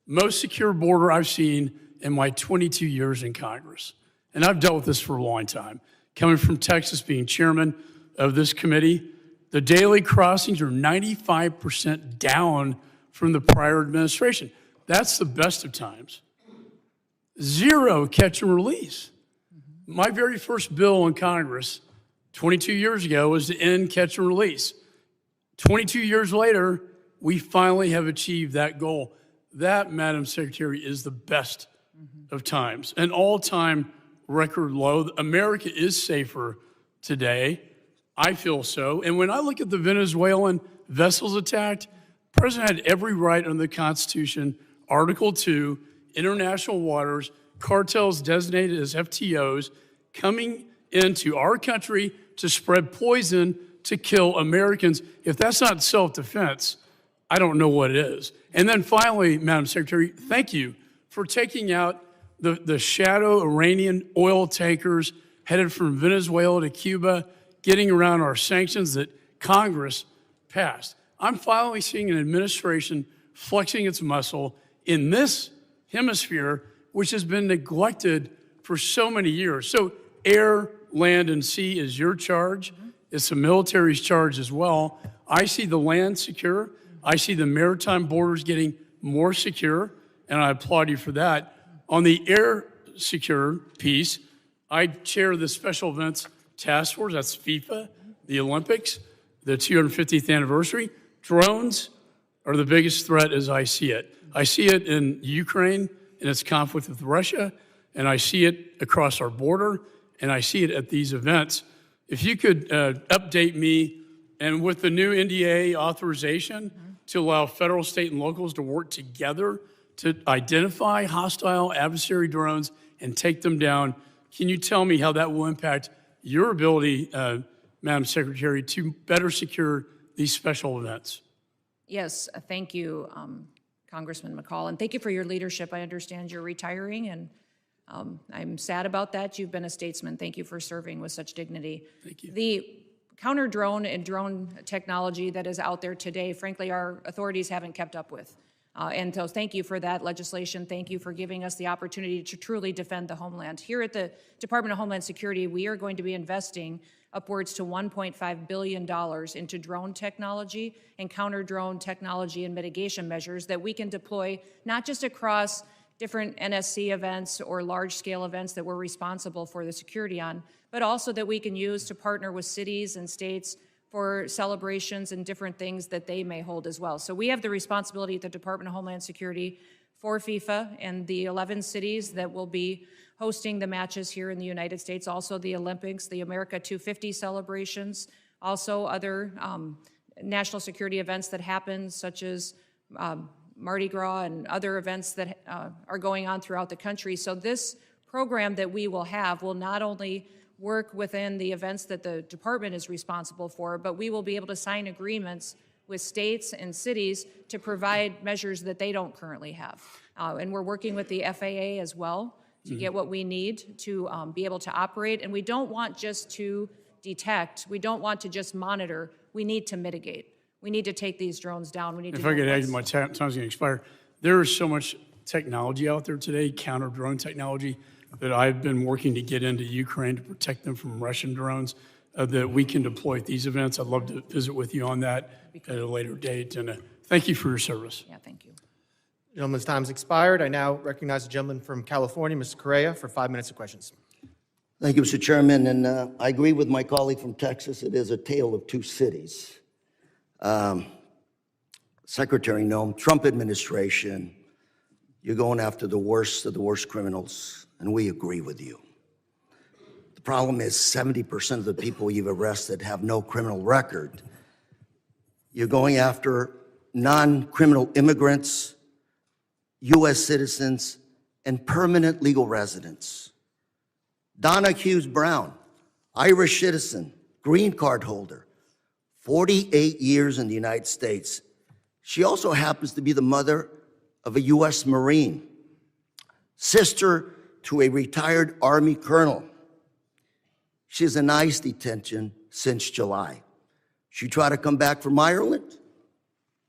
Most secure border I've seen in my 22 years in Congress. And I've dealt with this for a long time. Coming from Texas, being chairman of this committee, the daily crossings are 95% down from the prior administration. That's the best of times. Zero catch and release. My very first bill in Congress 22 years ago was to end catch and release. 22 years later, we finally have achieved that goal. That, Madam Secretary, is the best of times. An all-time record low. America is safer today. I feel so. And when I look at the Venezuelan vessels attacked, the president had every right under the Constitution, Article 2, international waters, cartels designated as FTOs, coming into our country to spread poison to kill Americans. If that's not self-defense, I don't know what it is. And then finally, Madam Secretary, thank you for taking out the shadow Iranian oil tankers headed from Venezuela to Cuba, getting around our sanctions that Congress passed. I'm finally seeing an administration flexing its muscle in this hemisphere, which has been neglected for so many years. So air, land, and sea is your charge. It's the military's charge as well. I see the land secure. I see the maritime borders getting more secure, and I applaud you for that. On the air secure piece, I chair the Special Events Task Force. That's FIFA, the Olympics, the 250th anniversary. Drones are the biggest threat as I see it. I see it in Ukraine in its conflict with Russia, and I see it across our border, and I see it at these events. If you could update me, and with the new NDA authorization to allow federal, state, and locals to work together to identify hostile adversary drones and take them down, can you tell me how that will impact your ability, Madam Secretary, to better secure these special events? Yes, thank you, Congressman McCall, and thank you for your leadership. I understand you're retiring, and I'm sad about that. You've been a statesman. Thank you for serving with such dignity. Thank you. The counter-drone and drone technology that is out there today, frankly, our authorities haven't kept up with. And so thank you for that legislation. Thank you for giving us the opportunity to truly defend the homeland. Here at the Department of Homeland Security, we are going to be investing upwards to $1.5 billion into drone technology and counter-drone technology and mitigation measures that we can deploy not just across different NSC events or large-scale events that we're responsible for the security on, but also that we can use to partner with cities and states for celebrations and different things that they may hold as well. So we have the responsibility at the Department of Homeland Security for FIFA and the 11 cities that will be hosting the matches here in the United States, also the Olympics, the America 250 celebrations, also other national security events that happen, such as Mardi Gras and other events that are going on throughout the country. So this program that we will have will not only work within the events that the department is responsible for, but we will be able to sign agreements with states and cities to provide measures that they don't currently have. And we're working with the FAA as well to get what we need to be able to operate. And we don't want just to detect, we don't want to just monitor, we need to mitigate. We need to take these drones down. We need to If I could add, my time's going to expire. There is so much technology out there today, counter-drone technology, that I've been working to get into Ukraine to protect them from Russian drones that we can deploy at these events. I'd love to visit with you on that at a later date. And thank you for your service. Yeah, thank you. Gentleman's time's expired. I now recognize the gentleman from California, Mr. Correa, for 5 minutes of questions. Thank you, Mr. Chairman. And I agree with my colleague from Texas. It is a tale of two cities. Secretary Noem, Trump administration, you're going after the worst of the worst criminals, and we agree with you. The problem is 70% of the people you've arrested have no criminal record. You're going after non-criminal immigrants, U.S. citizens, and permanent legal residents. Donna Hughes Brown, Irish citizen, green card holder, 48 years in the United States. She also happens to be the mother of a U.S. Marine, sister to a retired Army colonel. She's in ICE detention since July. She tried to come back from Ireland,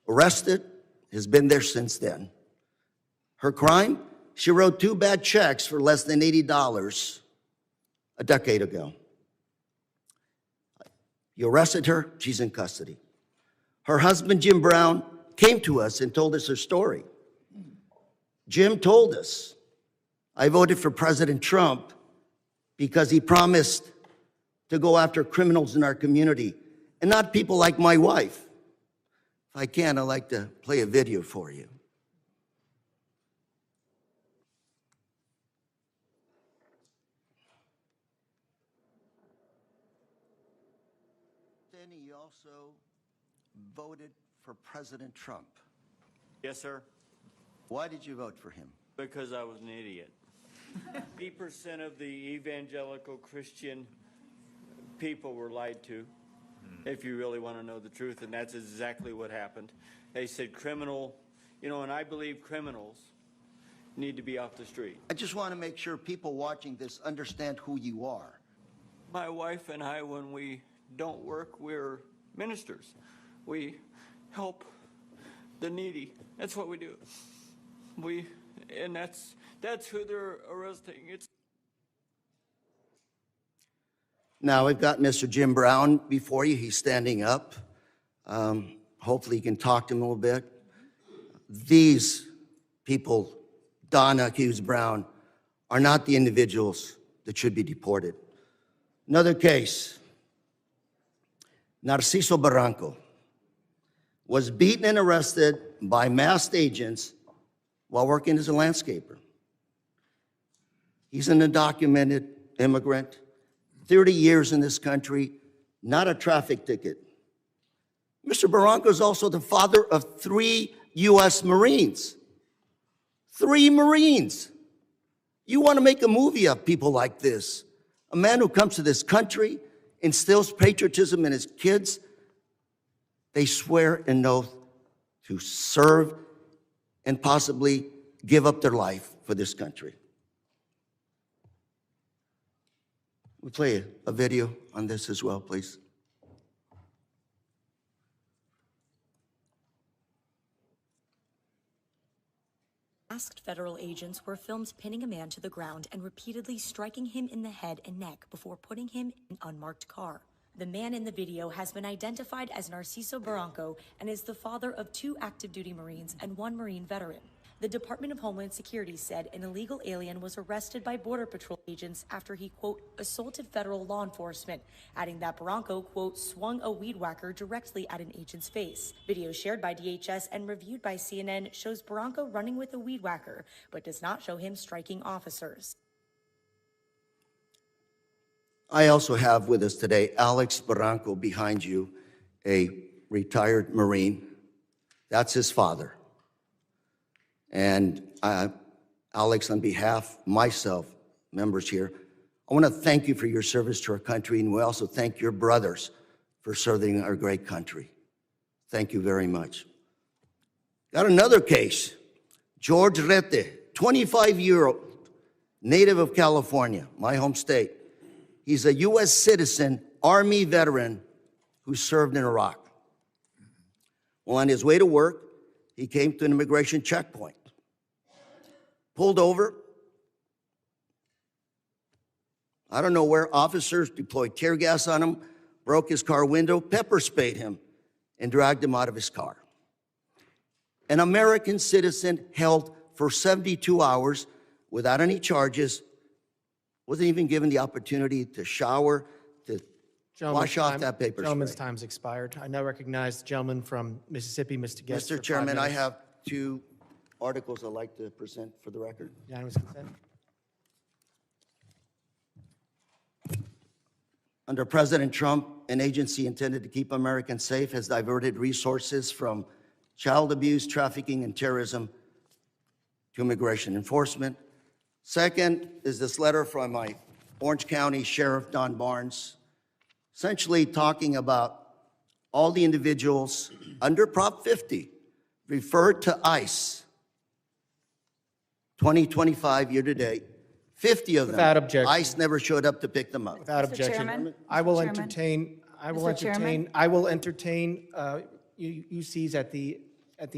arrested, has been there since then. Her crime? She wrote 2 bad checks for less than $80 a decade ago. You arrested her, she's in custody. Her husband, Jim Brown, came to us and told us her story. Jim told us, I voted for President Trump because he promised to go after criminals in our community and not people like my wife. If I can, I'd like to play a video for you. Danny, you also voted for President Trump. Yes, sir, Why did you vote for him? because I was an idiot. 80% of the evangelical Christian people were lied to, if you really want to know the truth, and that's exactly what happened. They said criminal, and I believe criminals need to be off the street. I just want to make sure people watching this understand who you are. My wife and I, when we don't work, we're ministers. We help the needy. That's what we do. And that's who they're arresting. Now, we've got Mr. Jim Brown before you. He's standing up. Hopefully you can talk to him a little bit. These people, Donna Hughes Brown, are not the individuals that should be deported. Another case, Narciso Barranco was beaten and arrested by masked agents while working as a landscaper. He's an undocumented immigrant, 30 years in this country, not a traffic ticket. Mr. Barranco is also the father of 3 U.S. Marines. 3 Marines. You want to make a movie of people like this. A man who comes to this country, instills patriotism in his kids. They swear an oath to serve and possibly give up their life for this country. We'll play a video on this as well, please. Masked federal agents were filmed pinning a man to the ground and repeatedly striking him in the head and neck before putting him in an unmarked car. The man in the video has been identified as Narciso Barranco and is the father of 2 active duty Marines and 1 Marine veteran. The Department of Homeland Security said an illegal alien was arrested by Border Patrol agents after he, quote, assaulted federal law enforcement, adding that Barranco, quote, swung a weed whacker directly at an agent's face. Video shared by DHS and reviewed by CNN shows Barranco running with a weed whacker, but does not show him striking officers. I also have with us today Alex Barranco behind you, a retired Marine. That's his father. And Alex, on behalf of myself, members here, I want to thank you for your service to our country, and we also thank your brothers for serving our great country. Thank you very much. Got another case. George Rete, 25-year-old, native of California, my home state. He's a U.S. citizen, Army veteran who served in Iraq. Well, on his way to work, he came to an immigration checkpoint. Pulled over. I don't know where officers deployed tear gas on him, broke his car window, pepper sprayed him, and dragged him out of his car. An American citizen held for 72 hours without any charges, wasn't even given the opportunity to shower, to Wash off that paper Gentleman's spray. time's expired. I now recognize the gentleman from Mississippi, Mr. Guest. for Mr. 5 Chairman, I minutes. have 2 articles I'd like to present for the record. Unanimous consent? Under President Trump, an agency intended to keep Americans safe has diverted resources from child abuse, trafficking, and terrorism to immigration enforcement. Second is this letter from my Orange County Sheriff, Don Barnes, essentially talking about all the individuals under Prop 50 referred to ICE 2025 year to date. 50 of them. Without objection. ICE never showed up to pick them up. Without objection. Chairman? I will Mr. Chairman? entertain, Chairman? I will entertain UCs at the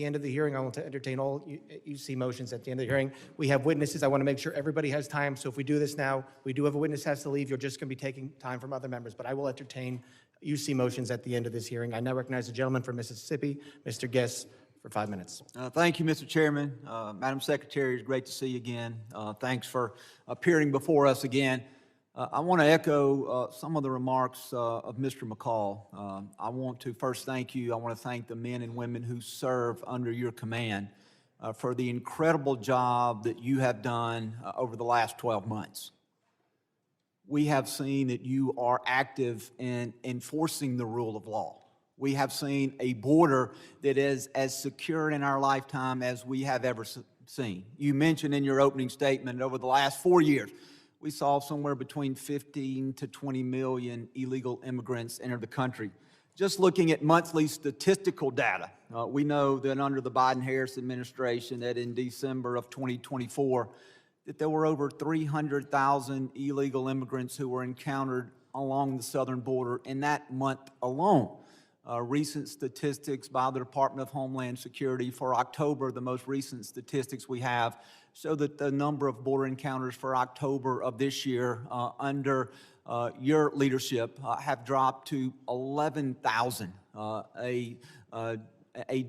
end of the hearing. I will entertain all UC motions at the end of the hearing. We have witnesses. I want to make sure everybody has time. So if we do this now, we do have a witness has to leave. You're just going to be taking time from other members. But I will entertain UC motions at the end of this hearing. I now recognize the gentleman from Mississippi, Mr. Guest, for 5 minutes. Thank you, Mr. Chairman. Madam Secretary, it's great to see you again. Thanks for appearing before us again. I want to echo some of the remarks of Mr. McCall. I want to first thank you. I want to thank the men and women who serve under your command for the incredible job that you have done over the last 12 months. We have seen that you are active in enforcing the rule of law. We have seen a border that is as secure in our lifetime as we have ever seen. You mentioned in your opening statement over the last 4 years, we saw somewhere between 15 to 20 million illegal immigrants enter the country. Just looking at monthly statistical data, we know that under the Biden-Harris administration that in December of 2024, that there were over 300,000 illegal immigrants who were encountered along the southern border in that month alone. Recent statistics by the Department of Homeland Security for October, the most recent statistics we have, show that the number of border encounters for October of this year under your leadership have dropped to 11,000, a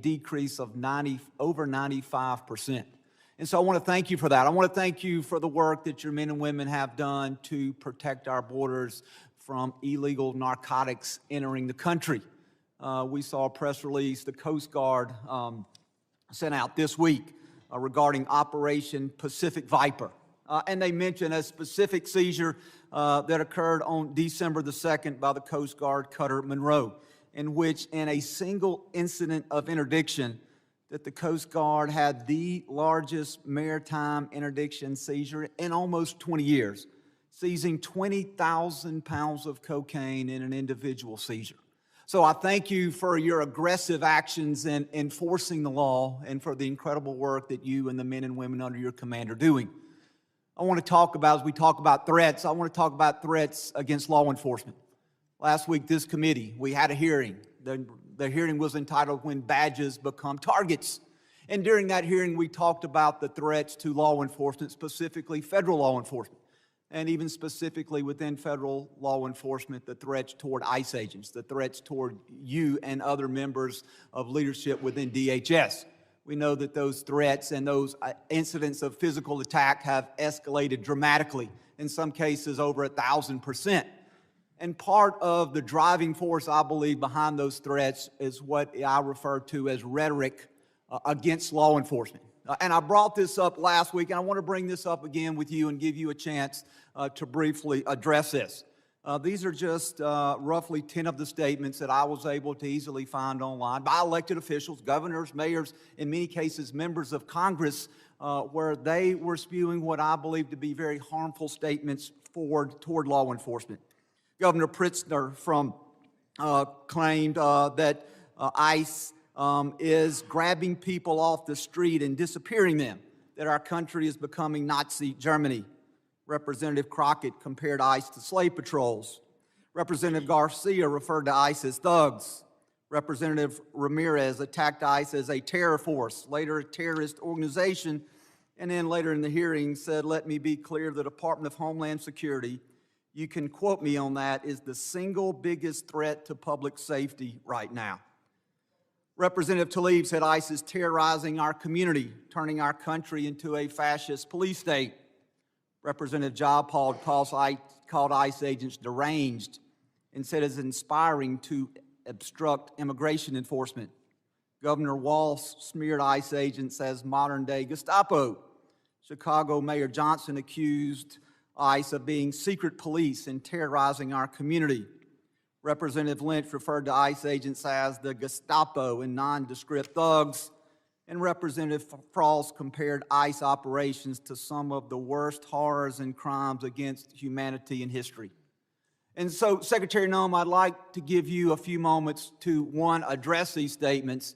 decrease of over 95%. And so I want to thank you for that. I want to thank you for the work that your men and women have done to protect our borders from illegal narcotics entering the country. We saw a press release the Coast Guard sent out this week regarding Operation Pacific Viper. And they mentioned a specific seizure that occurred on December the 2nd by the Coast Guard cutter Monroe, in which in a single incident of interdiction that the Coast Guard had the largest maritime interdiction seizure in almost 20 years, seizing 20,000 pounds of cocaine in an individual seizure. So I thank you for your aggressive actions in enforcing the law and for the incredible work that you and the men and women under your command are doing. I want to talk about, as we talk about threats, I want to talk about threats against law enforcement. Last week, this committee, we had a hearing. The hearing was entitled When Badges Become Targets. And during that hearing, we talked about the threats to law enforcement, specifically federal law enforcement. And even specifically within federal law enforcement, the threats toward ICE agents, the threats toward you and other members of leadership within DHS. We know that those threats and those incidents of physical attack have escalated dramatically, in some cases over 1,000%. And part of the driving force, I believe, behind those threats is what I refer to as rhetoric against law enforcement. And I brought this up last week, and I want to bring this up again with you and give you a chance to briefly address this. These are just roughly 10 of the statements that I was able to easily find online by elected officials, governors, mayors, in many cases members of Congress, where they were spewing what I believe to be very harmful statements toward law enforcement. Governor Pritzker claimed that ICE is grabbing people off the street and disappearing them, that our country is becoming Nazi Germany. Representative Crockett compared ICE to slave patrols. Representative Garcia referred to ICE as thugs. Representative Ramirez attacked ICE as a terror force, later a terrorist organization, and then later in the hearing said, let me be clear, the Department of Homeland Security, you can quote me on that, is the single biggest threat to public safety right now. Representative Tlaib said ICE is terrorizing our community, turning our country into a fascist police state. Representative Jayapal called ICE agents deranged. and said it's inspiring to obstruct immigration enforcement. Governor Walz smeared ICE agents as modern-day Gestapo. Chicago Mayor Johnson accused ICE of being secret police and terrorizing our community. Representative Lynch referred to ICE agents as the Gestapo and nondescript thugs, and Representative Frost compared ICE operations to some of the worst horrors and crimes against humanity in history. And so, Secretary Noem, I'd like to give you a few moments to, one, address these statements,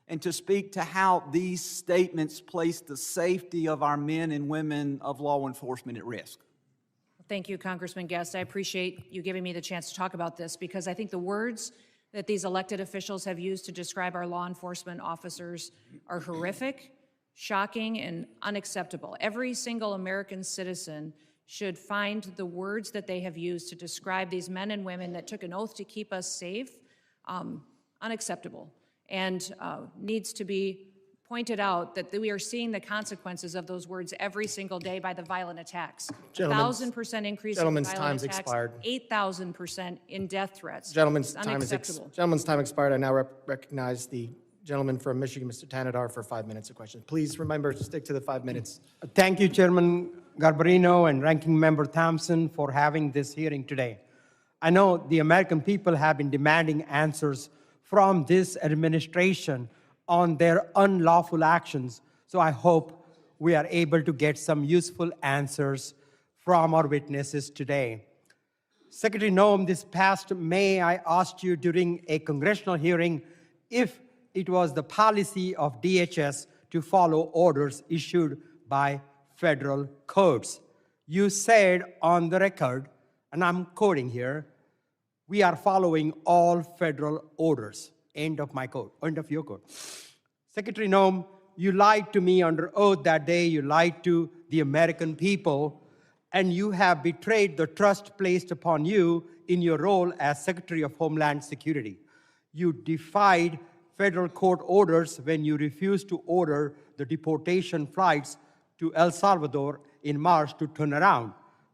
and to speak to how these statements place the safety of our men and women of law enforcement at risk. Thank you, Congressman Guest. I appreciate you giving me the chance to talk about this, because I think the words that these elected officials have used to describe our law enforcement officers are horrific, shocking, and unacceptable. Every single American citizen should find the words that they have used to describe these men and women that took an oath to keep us safe unacceptable, and needs to be pointed out that we are seeing the consequences of those words every single day by the violent attacks. 1,000% increase in Gentleman's violent time's attacks, expired. 8,000% in death threats. Gentleman's It's time is unacceptable. gentleman's time expired. I now recognize the gentleman from Michigan, Mr. Tanadar, for 5 minutes of questions. Please remember to stick to the 5 minutes. Thank you, Chairman Garbarino and Ranking Member Thompson, for having this hearing today. I know the American people have been demanding answers from this administration on their unlawful actions, so I hope we are able to get some useful answers from our witnesses today. Secretary Noem, this past May, I asked you during a congressional hearing if it was the policy of DHS to follow orders issued by federal courts. You said on the record, and I'm quoting here, "We are following all federal orders." End of my quote, end of your quote. Secretary Noem, you lied to me under oath that day. You lied to the American people, and you have betrayed the trust placed upon you in your role as Secretary of Homeland Security. You defied federal court orders when you refused to order the deportation flights to El Salvador in March to turn around.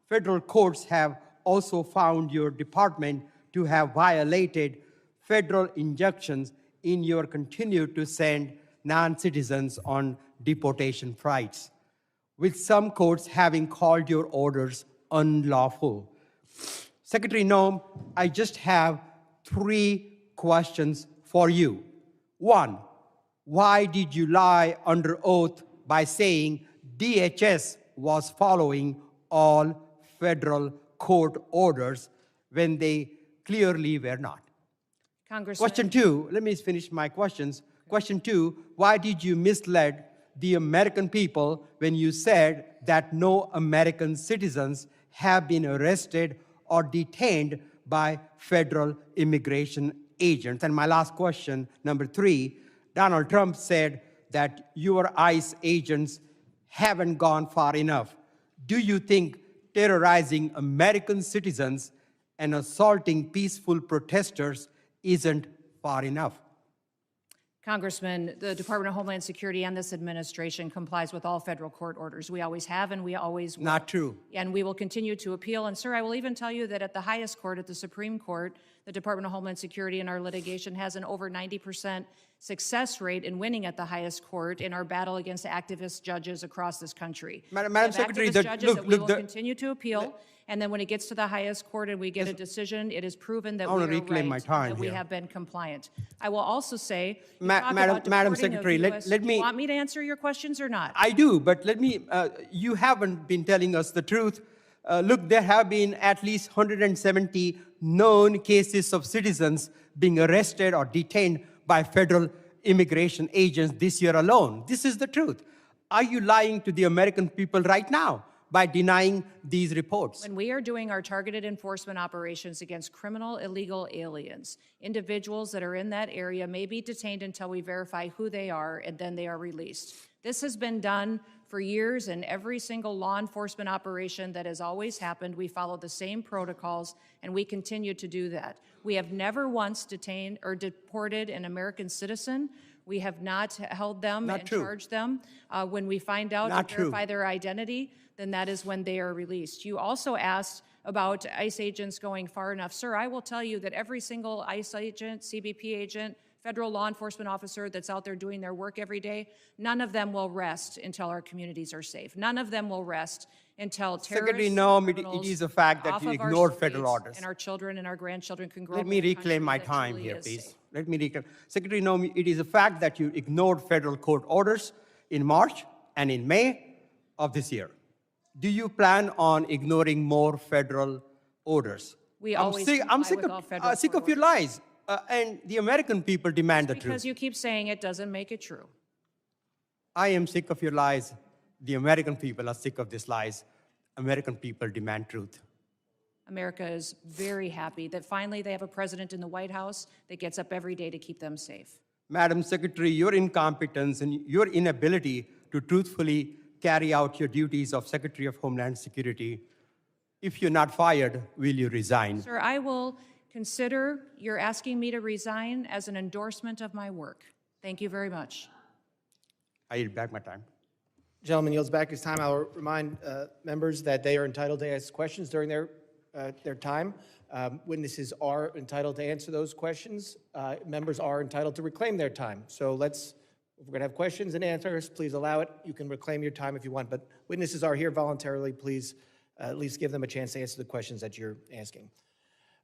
Federal courts have also found your department to have violated federal injunctions in your continue to send non-citizens on deportation flights, with some courts having called your orders unlawful. Secretary Noem, I just have 3 questions for you. 1, why did you lie under oath by saying DHS was following all federal court orders when they clearly were not? Congressman. Question 2, let me finish my questions. Question 2, why did you mislead the American people when you said that no American citizens have been arrested or detained by federal immigration agents? And my last question, number 3, Donald Trump said that your ICE agents haven't gone far enough. Do you think terrorizing American citizens and assaulting peaceful protesters isn't far enough? Congressman, the Department of Homeland Security and this administration complies with all federal court orders. We always have, and we always will. Not true. And we will continue to appeal. And, sir, I will even tell you that at the highest court, at the Supreme Court, the Department of Homeland Security in our litigation has an over 90% success rate in winning at the highest court in our battle against activist judges across this country. Madam We have Secretary, activist judges that we will the- continue to appeal. And then when it gets to the highest court and we get a decision, it is proven that I we wanna are reclaim right, my time that we here. have been compliant. I will also say, you Ma- talk Madam- about Madam deporting of Secretary, let US me- Do you want me to answer your questions or not? I do, but let me, you haven't been telling us the truth. Look, there have been at least 170 known cases of citizens being arrested or detained by federal immigration agents this year alone. This is the truth. Are you lying to the American people right now by denying these reports? When we are doing our targeted enforcement operations against criminal illegal aliens, individuals that are in that area may be detained until we verify who they are, and then they are released. This has been done for years, and every single law enforcement operation that has always happened, we follow the same protocols, and we continue to do that. We have never once detained or deported an American citizen. We have not held them Not and true. charged them. When we find out Not and true. verify their identity, then that is when they are released. You also asked about ICE agents going far enough. Sir, I will tell you that every single ICE agent, CBP agent, federal law enforcement officer that's out there doing their work every day, none of them will rest until our communities are safe. None of them will rest until Secretary terrorists, Noem, criminals it is a fact that off you of our ignored federal streets orders. and our children and our grandchildren can grow Let up me in a country reclaim my that time truly here, is please. safe. Let me reclaim. Secretary Noem, it is a fact that you ignored federal court orders in March and in May of this year. Do you plan on ignoring more federal orders? We I'm always sick, comply with all federal sick court of your lies, and the American people demand the Because truth. you keep saying it doesn't make it true. I am sick of your lies. The American people are sick of these lies. American people demand truth. America is very happy that finally they have a president in the White House that gets up every day to keep them safe. Madam Secretary, your incompetence and your inability to truthfully carry out your duties of Secretary of Homeland Security, if you're not fired, will you resign? Sir, I will consider your asking me to resign as an endorsement of my work. Thank you very much. I yield back my time. Gentleman yields back his time. I'll remind members that they are entitled to ask questions during their time. Witnesses are entitled to answer those questions. Members are entitled to reclaim their time. So if we're going to have questions and answers, please allow it. You can reclaim your time if you want, but witnesses are here voluntarily. Please at least give them a chance to answer the questions that you're asking.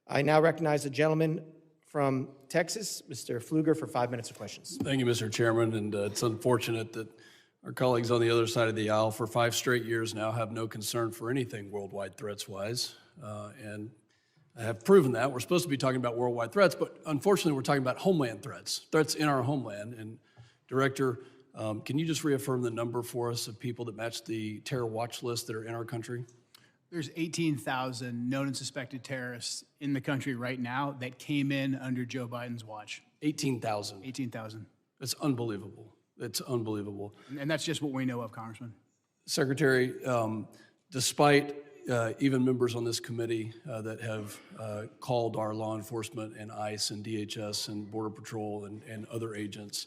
I now recognize the gentleman from Texas, Mr. Pfluger, for 5 minutes of questions. Thank you, Mr. Chairman, and it's unfortunate that our colleagues on the other side of the aisle for 5 straight years now have no concern for anything worldwide threats-wise, and have proven that. We're supposed to be talking about worldwide threats, but unfortunately we're talking about homeland threats in our homeland. And Director, can you just reaffirm the number for us of people that match the terror watch list that are in our country? There's 18,000 known and suspected terrorists in the country right now that came in under Joe Biden's watch. 18,000. 18,000. That's unbelievable. It's unbelievable. And that's just what we know of, Congressman. Secretary, despite even members on this committee that have called our law enforcement and ICE and DHS and Border Patrol and other agents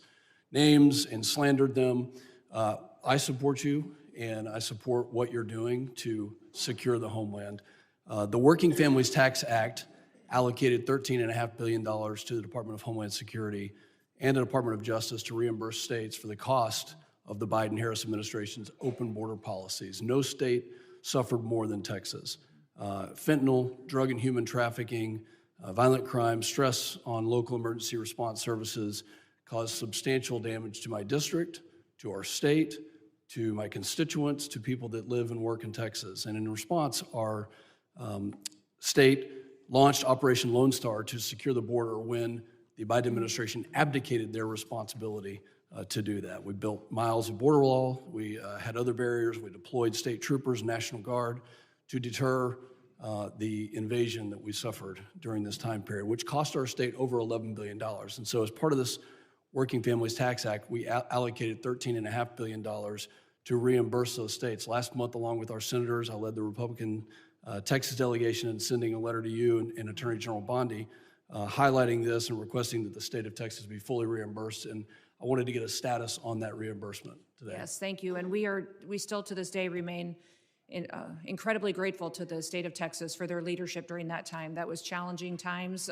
names and slandered them, I support you and I support what you're doing to secure the homeland. The Working Families Tax Act allocated $13.5 billion to the Department of Homeland Security and the Department of Justice to reimburse states for the cost of the Biden-Harris administration's open border policies. No state suffered more than Texas. Fentanyl, drug and human trafficking, violent crime, stress on local emergency response services caused substantial damage to my district, to our state, to my constituents, to people that live and work in Texas. And in response, our state launched Operation Lone Star to secure the border when the Biden administration abdicated their responsibility to do that. We built miles of border wall. We had other barriers. We deployed state troopers, National Guard to deter the invasion that we suffered during this time period, which cost our state over $11 billion. And so as part of this Working Families Tax Act, we allocated $13.5 billion to reimburse those states. Last month, along with our senators, I led the Republican Texas delegation in sending a letter to you and Attorney General Bondi highlighting this and requesting that the state of Texas be fully reimbursed. And I wanted to get a status on that reimbursement today. Yes, thank you. And we still to this day remain incredibly grateful to the state of Texas for their leadership during that time. That was challenging times,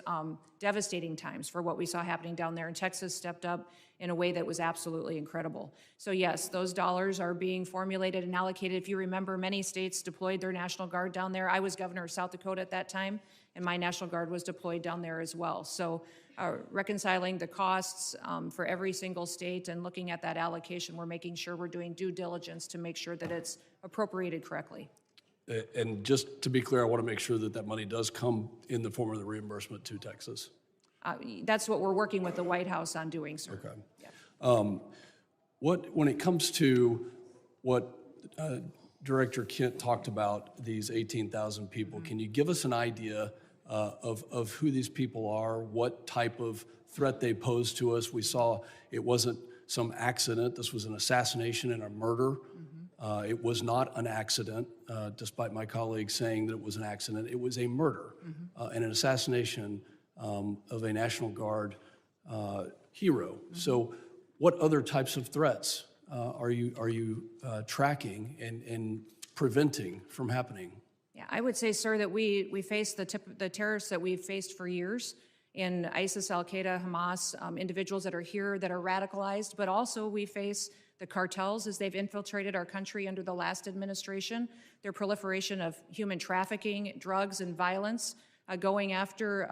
devastating times for what we saw happening down there. And Texas stepped up in a way that was absolutely incredible. So yes, those dollars are being formulated and allocated. If you remember, many states deployed their National Guard down there. I was governor of South Dakota at that time, and my National Guard was deployed down there as well. So reconciling the costs for every single state and looking at that allocation, we're making sure we're doing due diligence to make sure that it's appropriated correctly. And just to be clear, I want to make sure that that money does come in the form of the reimbursement to Texas. That's what we're working with the White House on doing, sir. Okay. Yeah. When it comes to what Director Kent talked about, these 18,000 people, can you give us an idea of who these people are, what type of threat they pose to us? We saw it wasn't some accident. This was an assassination and a murder. It was not an accident, despite my colleagues saying that it was an accident. It was a murder and an assassination of a National Guard hero. So what other types of threats are you tracking and preventing from happening? Yeah, I would say, sir, that we face the terrorists that we've faced for years in ISIS, Al-Qaeda, Hamas, individuals that are here that are radicalized, but also we face the cartels as they've infiltrated our country under the last administration, their proliferation of human trafficking, drugs, and violence, going after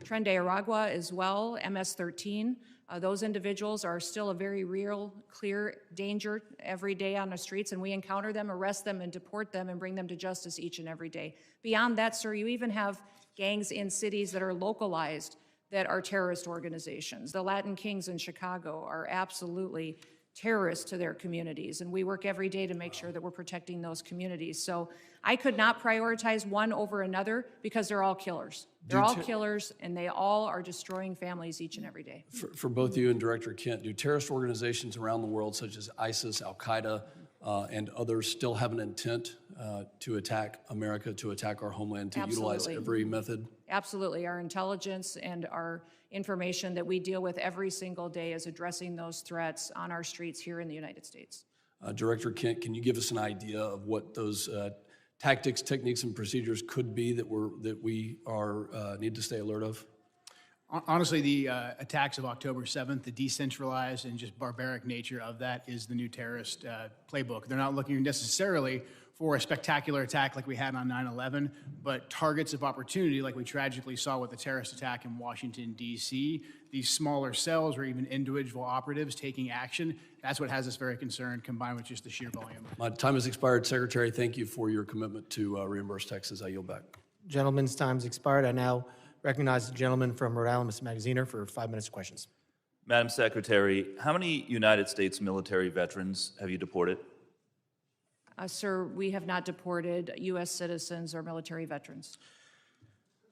Tren de Aragua as well, MS-13. Those individuals are still a very real, clear danger every day on the streets, and we encounter them, arrest them, and deport them and bring them to justice each and every day. Beyond that, sir, you even have gangs in cities that are localized that are terrorist organizations. The Latin Kings in Chicago are absolutely terrorists to their communities, and we work every day to make sure that we're protecting those communities. So I could not prioritize one over another because they're all killers. They're all killers, and they all are destroying families each and every day. For both you and Director Kent, do terrorist organizations around the world, such as ISIS, Al-Qaeda, and others, still have an intent to attack America, to attack our homeland, to utilize every method? Absolutely. Our intelligence and our information that we deal with every single day is addressing those threats on our streets here in the United States. Director Kent, can you give us an idea of what those tactics, techniques, and procedures could be that we need to stay alert of? Honestly, the attacks of October 7th, the decentralized and just barbaric nature of that is the new terrorist playbook. They're not looking necessarily for a spectacular attack like we had on 9/11, but targets of opportunity like we tragically saw with the terrorist attack in Washington, D.C., these smaller cells or even individual operatives taking action. That's what has us very concerned, combined with just the sheer volume. My time has expired. Secretary, thank you for your commitment to reimburse taxes. I yield back. Gentleman's time's expired. I now recognize the gentleman from Rhode Island, Mr. Magaziner, for 5 minutes of questions. Madam Secretary, how many United States military veterans have you deported? Sir, we have not deported U.S. citizens or military veterans.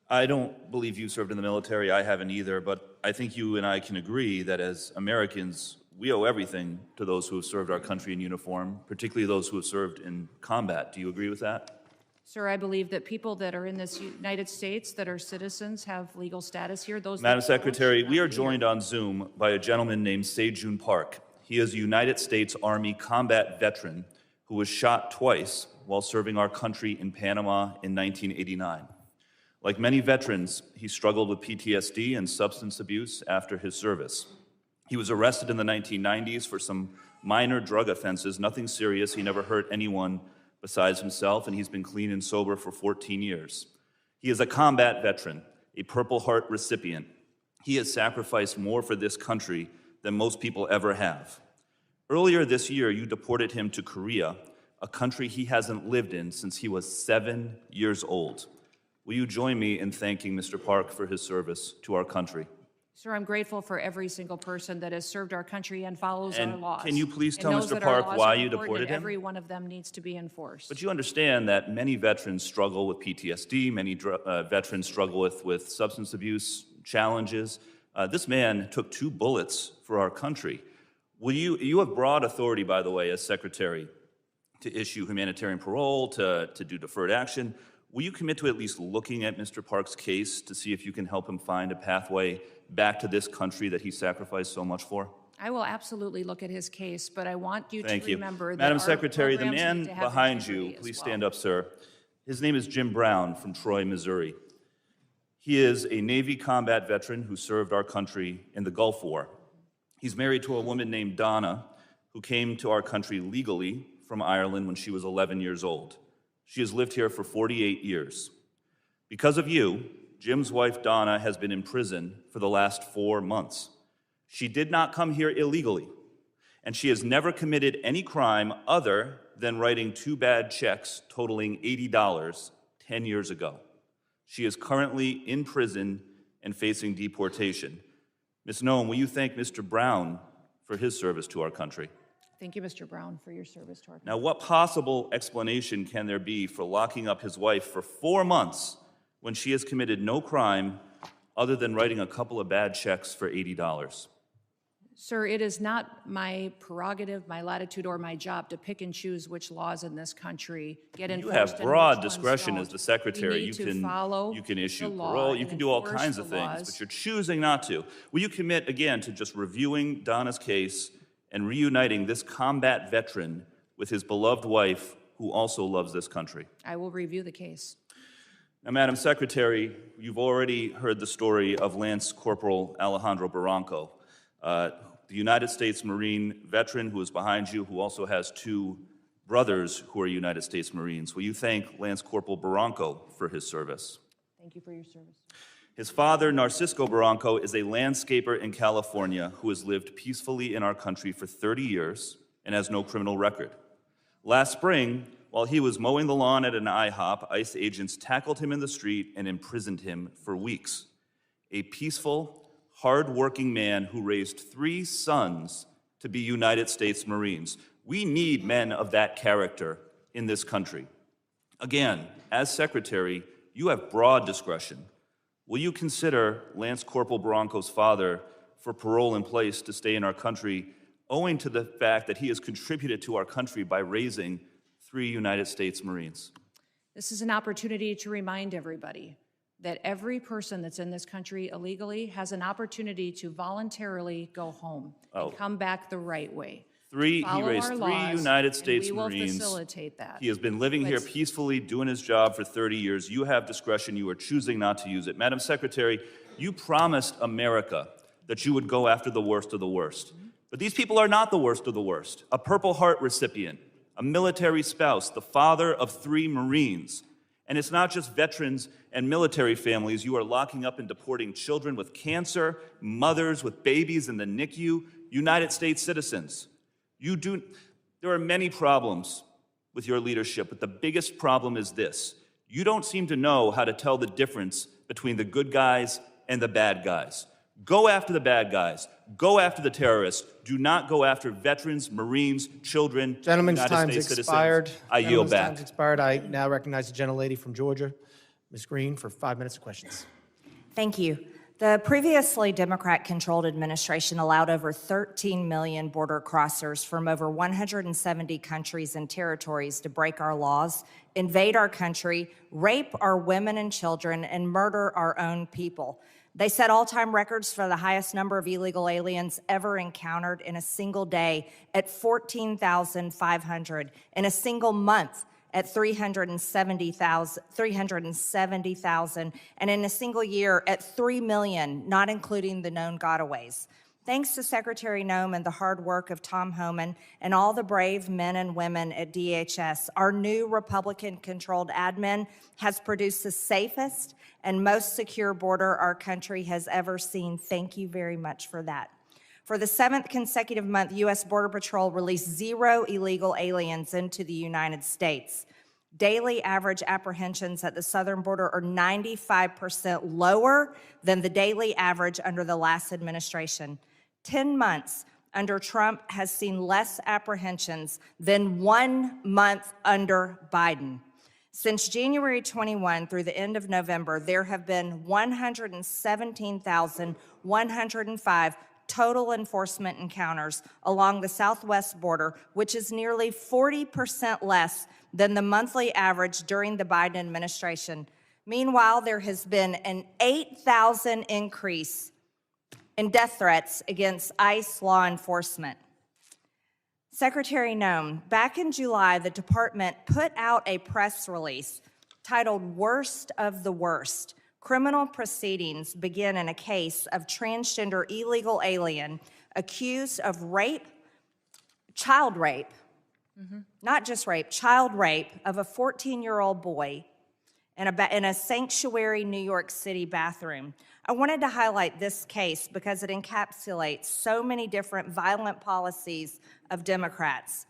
I don't believe you served in the military. I haven't either, but I think you and I can agree that as Americans, we owe everything to those who have served our country in uniform, particularly those who have served in combat. Do you agree with that? Sir, I believe that people that are in this United States that are citizens have legal status here. Madam Secretary, we are joined on Zoom by a gentleman named Se-Jun Park. He is a United States Army combat veteran who was shot twice while serving our country in Panama in 1989. Like many veterans, he struggled with PTSD and substance abuse after his service. He was arrested in the 1990s for some minor drug offenses, nothing serious. He never hurt anyone besides himself, and he's been clean and sober for 14 years. He is a combat veteran, a Purple Heart recipient. He has sacrificed more for this country than most people ever have. Earlier this year, you deported him to Korea, a country he hasn't lived in since he was 7 years old. Will you join me in thanking Mr. Park for his service to our country? Sir, I'm grateful for every single person that has served our country and follows our laws. Can you please tell knows Mr. that our Park laws why are you important deported and him? every one of them needs to be enforced. But you understand that many veterans struggle with PTSD, many veterans struggle with substance abuse challenges. This man took 2 bullets for our country. You have broad authority, by the way, as Secretary, to issue humanitarian parole, to do deferred action. Will you commit to at least looking at Mr. Park's case to see if you can help him find a pathway back to this country that he sacrificed so much for? I will absolutely look at his case, but I want you Thank to you. remember that Madam our Secretary, the programs man need to have behind you, integrity as please well. stand up, sir. His name is Jim Brown from Troy, Missouri. He is a Navy combat veteran who served our country in the Gulf War. He's married to a woman named Donna, who came to our country legally from Ireland when she was 11 years old. She has lived here for 48 years. Because of you, Jim's wife Donna has been in prison for the last 4 months. She did not come here illegally, and she has never committed any crime other than writing 2 bad checks totaling $80 10 years ago. She is currently in prison and facing deportation. Ms. Noem, will you thank Mr. Brown for his service to our country? Thank you, Mr. Brown, for your service to our country. Now, what possible explanation can there be for locking up his wife for 4 months when she has committed no crime other than writing a couple of bad checks for $80? Sir, it is not my prerogative, my latitude, or my job to pick and choose which laws in this country get enforced. You have and broad which ones discretion don't. as the Secretary. We need to follow You can issue the law parole, you and can do all enforce kinds the of things, laws. but you're choosing not to. Will you commit, again, to just reviewing Donna's case and reuniting this combat veteran with his beloved wife who also loves this country. I will review the case. Now, Madam Secretary, you've already heard the story of Lance Corporal Alejandro Barranco, the United States Marine veteran who is behind you, who also has two brothers who are United States Marines. Will you thank Lance Corporal Barranco for his service? Thank you for your service. His father, Narcisco Barranco, is a landscaper in California who has lived peacefully in our country for 30 years and has no criminal record. Last spring, while he was mowing the lawn at an IHOP, ICE agents tackled him in the street and imprisoned him for weeks. A peaceful, hard-working man who raised 3 sons to be United States Marines. We need men of that character in this country. Again, as Secretary, you have broad discretion. Will you consider Lance Corporal Barranco's father for parole in place to stay in our country, owing to the fact that he has contributed to our country by raising 3 United States Marines? This is an opportunity to remind everybody that every person that's in this country illegally has an opportunity to voluntarily go home and come back the right way. He Follow raised our 3 laws, United States and we will Marines. facilitate that. He has been living here peacefully, doing his job for 30 years. You have discretion. You are choosing not to use it. Madam Secretary, you promised America that you would go after the worst of the worst. But these people are not the worst of the worst. A Purple Heart recipient, a military spouse, the father of 3 Marines. And it's not just veterans and military families. You are locking up and deporting children with cancer, mothers with babies in the NICU, United States citizens. There are many problems with your leadership, but the biggest problem is this. You don't seem to know how to tell the difference between the good guys and the bad guys. Go after the bad guys. Go after the terrorists. Do not go after veterans, Marines, children, Gentleman's United time's States expired. citizens. I yield back. Time's expired. I now recognize the gentlelady from Georgia, Ms. Green, for 5 minutes of questions. Thank you. The previously Democrat-controlled administration allowed over 13 million border crossers from over 170 countries and territories to break our laws, invade our country, rape our women and children, and murder our own people. They set all-time records for the highest number of illegal aliens ever encountered in a single day at 14,500, in a single month at 370,000, and in a single year at 3 million, not including the known gotaways. Thanks to Secretary Noem and the hard work of Tom Homan and all the brave men and women at DHS, our new Republican-controlled admin has produced the safest and most secure border our country has ever seen. Thank you very much for that. For the 7th consecutive month, U.S. Border Patrol released 0 illegal aliens into the United States. Daily average apprehensions at the southern border are 95% lower than the daily average under the last administration. 10 months under Trump has seen less apprehensions than 1 month under Biden. Since January 21 through the end of November, there have been 117,105 total enforcement encounters along the southwest border, which is nearly 40% less than the monthly average during the Biden administration. Meanwhile, there has been an 8,000 increase in death threats against ICE law enforcement. Secretary Noem, back in July, the department put out a press release titled "Worst of the Worst." Criminal proceedings begin in a case of transgender illegal alien accused of rape, child rape, not just rape, child rape of a 14-year-old boy in a sanctuary New York City bathroom. I wanted to highlight this case because it encapsulates so many different violent policies of Democrats.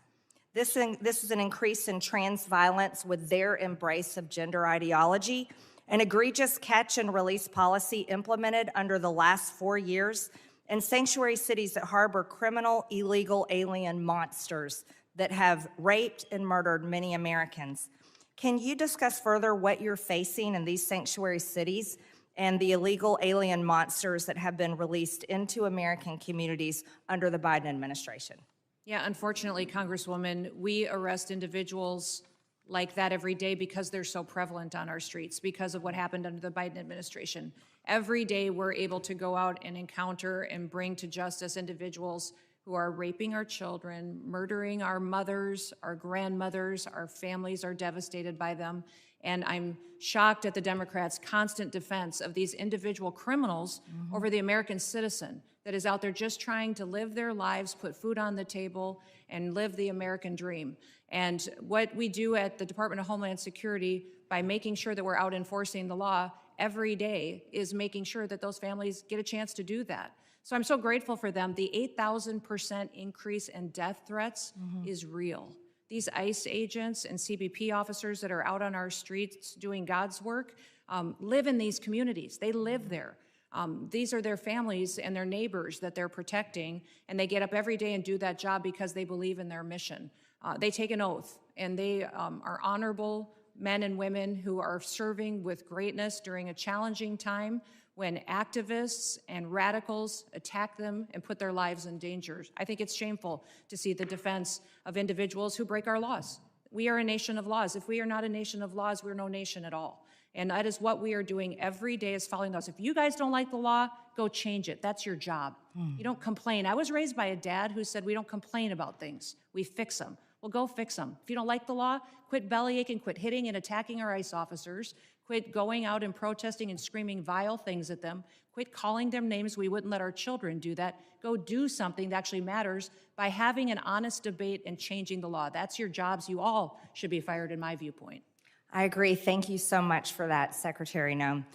This is an increase in trans violence with their embrace of gender ideology, an egregious catch and release policy implemented under the last 4 years, and sanctuary cities that harbor criminal illegal alien monsters that have raped and murdered many Americans. Can you discuss further what you're facing in these sanctuary cities and the illegal alien monsters that have been released into American communities under the Biden administration? Yeah, unfortunately, Congresswoman, we arrest individuals like that every day because they're so prevalent on our streets, because of what happened under the Biden administration. Every day we're able to go out and encounter and bring to justice individuals who are raping our children, murdering our mothers, our grandmothers, our families are devastated by them. And I'm shocked at the Democrats' constant defense of these individual criminals over the American citizen that is out there just trying to live their lives, put food on the table, and live the American dream. And what we do at the Department of Homeland Security by making sure that we're out enforcing the law every day is making sure that those families get a chance to do that. So I'm so grateful for them. The 8,000% increase in death threats is real. These ICE agents and CBP officers that are out on our streets doing God's work live in these communities. They live there. These are their families and their neighbors that they're protecting, and they get up every day and do that job because they believe in their mission. They take an oath, and they are honorable men and women who are serving with greatness during a challenging time when activists and radicals attack them and put their lives in danger. I think it's shameful to see the defense of individuals who break our laws. We are a nation of laws. If we are not a nation of laws, we're no nation at all. And that is what we are doing every day, is following those. If you guys don't like the law, go change it. That's your job. You don't complain. I was raised by a dad who said we don't complain about things. We fix them. Well, go fix them. If you don't like the law, quit bellyaching, quit hitting and attacking our ICE officers, quit going out and protesting and screaming vile things at them, quit calling them names. We wouldn't let our children do that. Go do something that actually matters by having an honest debate and changing the law. That's your jobs. You all should be fired, in my viewpoint. I agree. Thank you so much for that, Secretary Noem.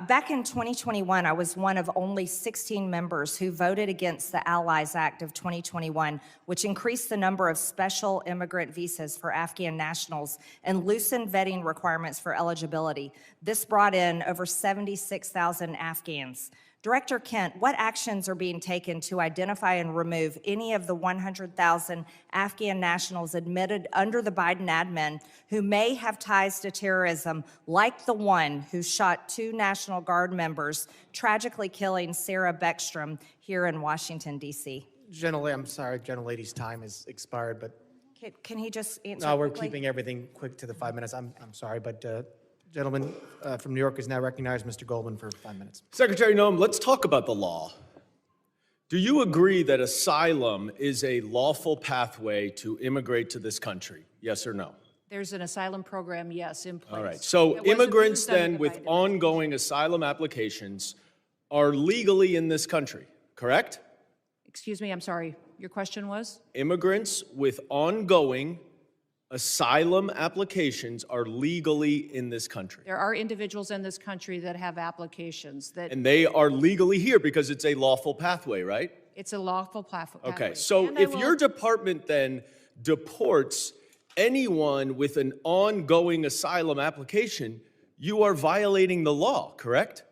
Back in 2021, I was one of only 16 members who voted against the Allies Act of 2021, which increased the number of special immigrant visas for Afghan nationals and loosened vetting requirements for eligibility. This brought in over 76,000 Afghans. Director Kent, what actions are being taken to identify and remove any of the 100,000 Afghan nationals admitted under the Biden admin who may have ties to terrorism, like the one who shot 2 National Guard members, tragically killing Sarah Beckstrom here in Washington, D.C.? I'm sorry, gentlelady's time has expired, but Can he just answer no, we're quickly? keeping everything quick to the 5 minutes. I'm sorry, but gentleman from New York is now recognized, Mr. Goldman, for 5 minutes. Secretary Noem, let's talk about the law. Do you agree that asylum is a lawful pathway to immigrate to this country? Yes or no? There's an asylum program, yes, in place. All right. So It wasn't immigrants used under then the with Biden ongoing asylum applications are legally in this country, correct? Excuse me, I'm sorry. Your question was? Immigrants with ongoing asylum applications are legally in this country. There are individuals in this country that have applications that And they are legally here because it's a lawful pathway, right? it's a lawful pathway. Okay, so And I if will- your department then deports anyone with an ongoing asylum application, you are violating the law, correct?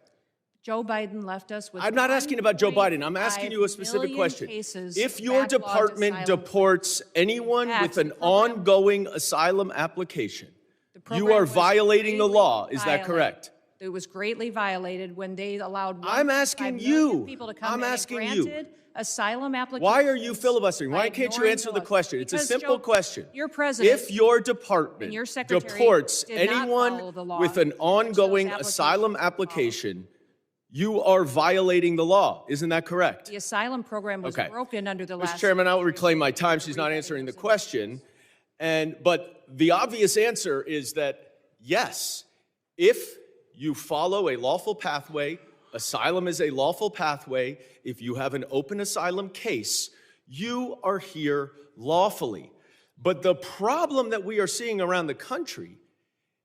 Joe Biden left us with. I'm not asking about Joe Biden. I'm asking you a 1.5 specific million question. cases If your backlogged department asylum deports anyone with That's an the program. ongoing asylum application, you program are was violating the greatly law. Is that violated. correct? It was greatly violated when they allowed I'm 1.5 asking million you. people to come I'm in and asking you. granted asylum applications. Why are you filibustering? by Why can't you ignoring answer the laws. question? It's a Because, simple Joe, question. Your president If your department and your secretary deports did not follow anyone the law with an which those ongoing applications asylum were application, you are violating the law. Isn't that correct? The asylum program was Okay. broken under the last. Mr. Chairman, I will reclaim my time. She's not answering the question. But the obvious answer is that, yes, if you follow a lawful pathway, asylum is a lawful pathway. If you have an open asylum case, you are here lawfully. But the problem that we are seeing around the country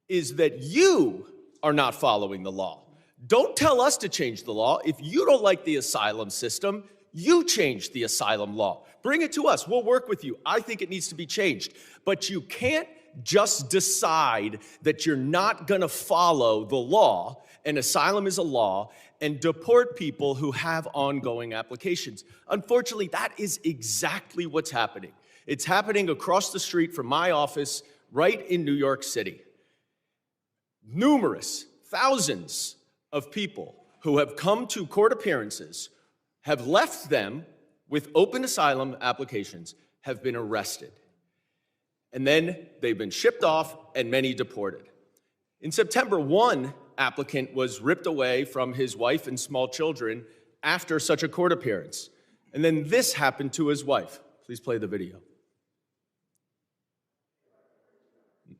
is that you are not following the law. Don't tell us to change the law. If you don't like the asylum system, you change the asylum law. Bring it to us. We'll work with you. I think it needs to be changed. But you can't just decide that you're not going to follow the law, and asylum is a law, and deport people who have ongoing applications. Unfortunately, that is exactly what's happening. It's happening across the street from my office right in New York City. Numerous, thousands of people who have come to court appearances, have left them with open asylum applications, have been arrested. And then they've been shipped off and many deported. In September, one applicant was ripped away from his wife and small children after such a court appearance. And then this happened to his wife. Please play the video.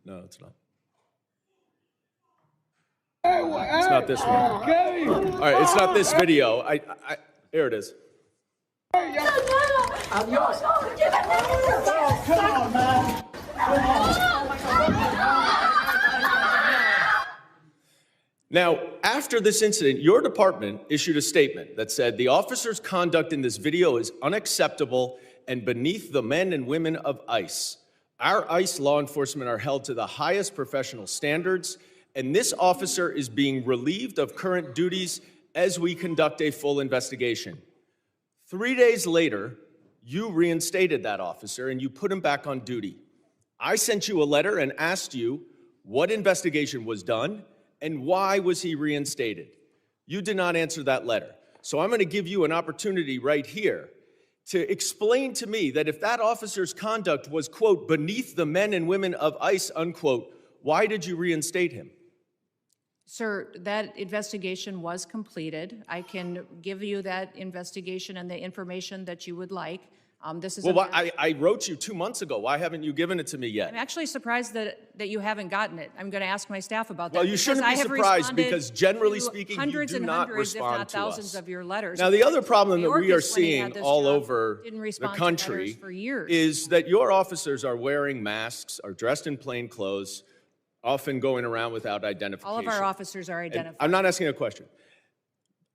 No, it's not. It's not this one. All right, it's not this video. Here it is. I'm yours. Oh, come on, man. Now, after this incident, your department issued a statement that said the officer's conduct in this video is unacceptable and beneath the men and women of ICE. Our ICE law enforcement are held to the highest professional standards, and this officer is being relieved of current duties as we conduct a full investigation. 3 days later, you reinstated that officer and you put him back on duty. I sent you a letter and asked you what investigation was done and why was he reinstated. You did not answer that letter. So I'm going to give you an opportunity right here to explain to me that if that officer's conduct was, quote, beneath the men and women of ICE, unquote, why did you reinstate him? Sir, that investigation was completed. I can give you that investigation and the information that you would like. This is Well, I wrote you 2 months ago. Why haven't you given it to me yet? I'm actually surprised that you haven't gotten it. I'm going to ask my staff about that. Well, you shouldn't be surprised because generally to speaking, you hundreds do and not hundreds, if respond not to thousands us. of your letters. Now, the other problem that we are Mayorkas, when he had seeing this all job, over didn't the respond to country letters for years. is that your officers are wearing masks, are dressed in plain clothes, often going around without identification. All of our officers are And identified. I'm not asking a question.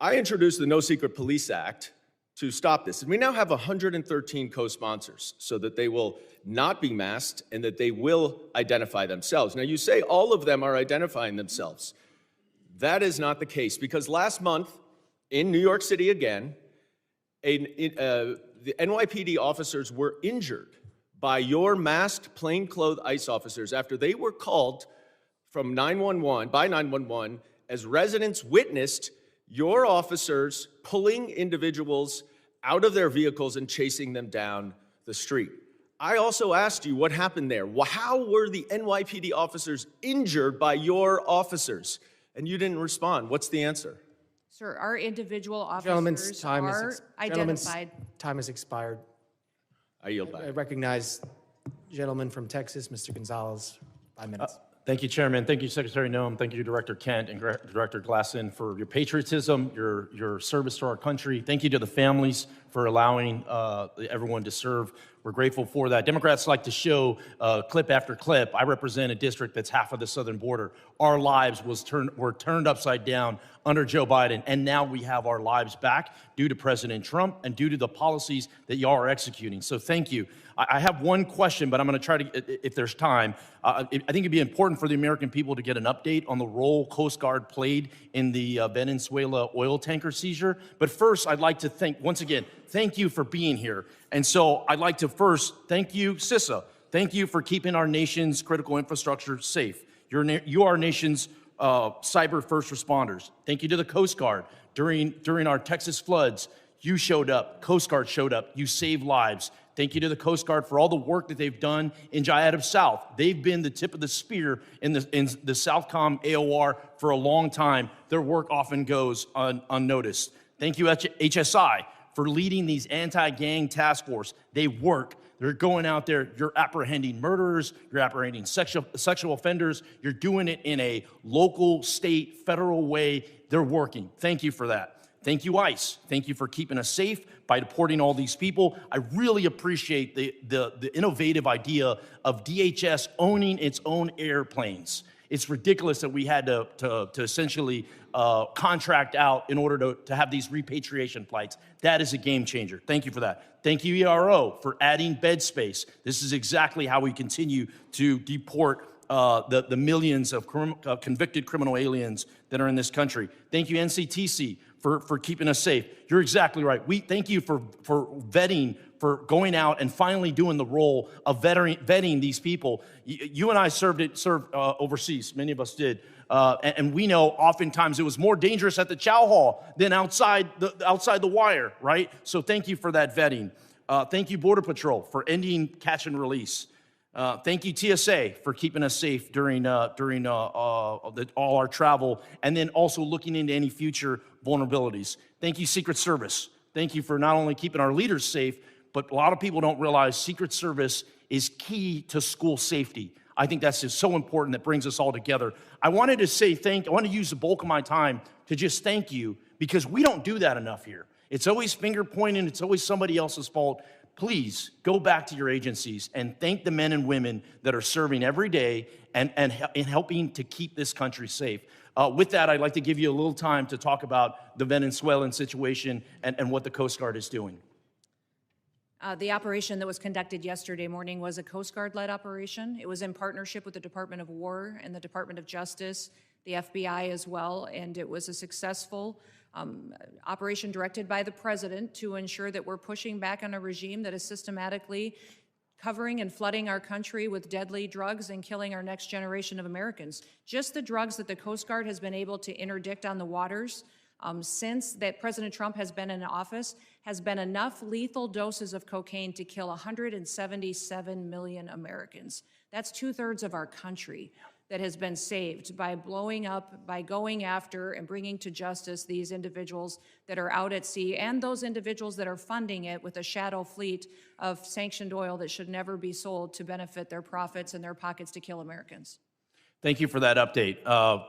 I introduced the No Secret Police Act to stop this. And we now have 113 co-sponsors so that they will not be masked and that they will identify themselves. Now, you say all of them are identifying themselves. That is not the case because last month in New York City again, the NYPD officers were injured by your masked, plainclothes ICE officers after they were called from 911 as residents witnessed your officers pulling individuals out of their vehicles and chasing them down the street. I also asked you what happened there. How were the NYPD officers injured by your officers? And you didn't respond. What's the answer? Sir, our individual Gentlemen's officers time are is identified. time has expired. I yield back. I recognize gentleman from Texas, Mr. Gonzalez, 5 minutes. Thank you, Chairman. Thank you, Secretary Noem. Thank you, Director Kent and Director Glasheen, for your patriotism, your service to our country. Thank you to the families for allowing everyone to serve. We're grateful for that. Democrats like to show clip after clip. I represent a district that's half of the southern border. Our lives were turned upside down under Joe Biden, and now we have our lives back due to President Trump and due to the policies that y'all are executing. So thank you. I have one question, but I'm going to try to, if there's time. I think it'd be important for the American people to get an update on the role Coast Guard played in the Venezuela oil tanker seizure. But first, I'd like to once again, thank you for being here. And so I'd like to first thank you, CISA. Thank you for keeping our nation's critical infrastructure safe. You are our nation's cyber first responders. Thank you to the Coast Guard. During our Texas floods, you showed up, Coast Guard showed up, you saved lives. Thank you to the Coast Guard for all the work that they've done in Jayada South. They've been the tip of the spear in the Southcom AOR for a long time. Their work often goes unnoticed. Thank you, HSI, for leading these anti-gang task force. They work. They're going out there. You're apprehending murderers. You're apprehending sexual offenders. You're doing it in a local, state, federal way. They're working. Thank you for that. Thank you, ICE. Thank you for keeping us safe by deporting all these people. I really appreciate the innovative idea of DHS owning its own airplanes. It's ridiculous that we had to essentially contract out in order to have these repatriation flights. That is a game changer. Thank you for that. Thank you, ERO, for adding bed space. This is exactly how we continue to deport the millions of convicted criminal aliens that are in this country. Thank you, NCTC, for keeping us safe. You're exactly right. We thank you for vetting, for going out and finally doing the role of vetting these people. You and I served overseas. Many of us did. And we know oftentimes it was more dangerous at the chow hall than outside the wire, right? So thank you for that vetting. Thank you, Border Patrol, for ending catch and release. Thank you, TSA, for keeping us safe during all our travel, and then also looking into any future vulnerabilities. Thank you, Secret Service. Thank you for not only keeping our leaders safe, but a lot of people don't realize Secret Service is key to school safety. I think that's just so important that brings us all together. I wanted to say I want to use the bulk of my time to just thank you, because we don't do that enough here. It's always finger pointing. It's always somebody else's fault. Please go back to your agencies and thank the men and women that are serving every day and helping to keep this country safe. With that, I'd like to give you a little time to talk about the Venezuelan situation and what the Coast Guard is doing. The operation that was conducted yesterday morning was a Coast Guard-led operation. It was in partnership with the Department of War and the Department of Justice, the FBI as well, and it was a successful operation directed by the president to ensure that we're pushing back on a regime that is systematically covering and flooding our country with deadly drugs and killing our next generation of Americans. Just the drugs that the Coast Guard has been able to interdict on the waters since that President Trump has been in office has been enough lethal doses of cocaine to kill 177 million Americans. That's 2/3 of our country that has been saved by blowing up, by going after and bringing to justice these individuals that are out at sea and those individuals that are funding it with a shadow fleet of sanctioned oil that should never be sold to benefit their profits and their pockets to kill Americans. Thank you for that update.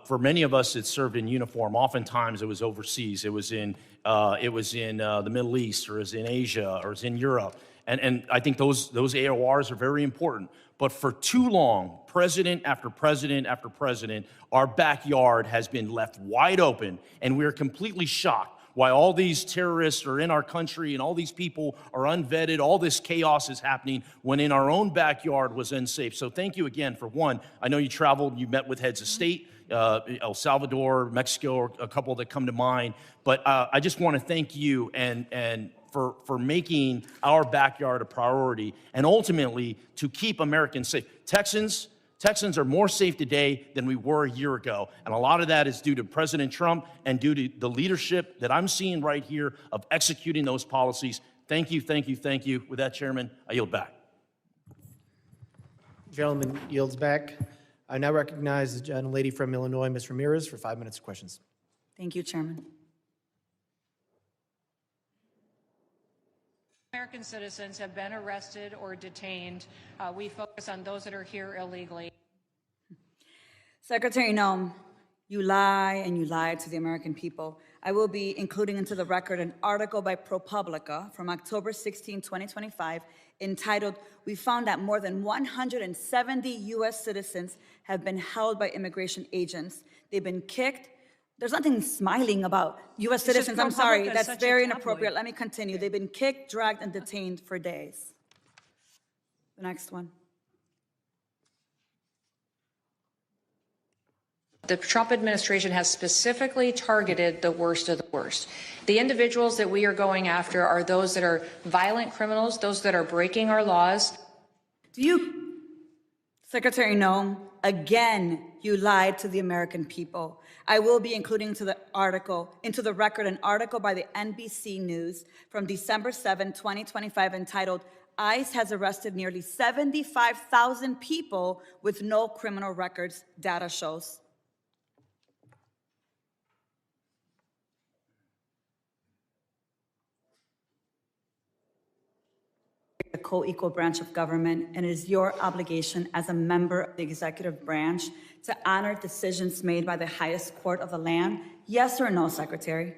For many of us, it served in uniform. Oftentimes, it was overseas. It was in the Middle East, or it was in Asia, or it was in Europe. And I think those AORs are very important. But for too long, president after president after president, our backyard has been left wide open, and we are completely shocked why all these terrorists are in our country and all these people are unvetted, all this chaos is happening when in our own backyard was unsafe. So thank you again for one. I know you traveled, you met with heads of state, El Salvador, Mexico, a couple that come to mind. But I just want to thank you and for making our backyard a priority and ultimately to keep Americans safe. Texans are more safe today than we were a year ago. And a lot of that is due to President Trump and due to the leadership that I'm seeing right here of executing those policies. Thank you, thank you, thank you. With that, Chairman, I yield back. Gentleman yields back. I now recognize the gentlelady from Illinois, Ms. Ramirez, for 5 minutes of questions. Thank you, Chairman. American citizens have been arrested or detained. We focus on those that are here illegally. Secretary Noem, you lie and you lied to the American people. I will be including into the record an article by ProPublica from October 16, 2025, entitled, "We found that more than 170 U.S. citizens have been held by immigration agents. They've been kicked." There's nothing smiling about U.S. citizens. I'm sorry, that's very inappropriate. Let me continue. They've been kicked, dragged, and detained for days. The next one. The Trump administration has specifically targeted the worst of the worst. The individuals that we are going after are those that are violent criminals, those that are breaking our laws. Secretary Noem, again, you lied to the American people. I will be including into the record an article by the NBC News from December 7, 2025, entitled, "ICE has arrested nearly 75,000 people with no criminal records, data shows." A co-equal branch of government, and it is your obligation as a member of the executive branch to honor decisions made by the highest court of the land? Yes or no, Secretary?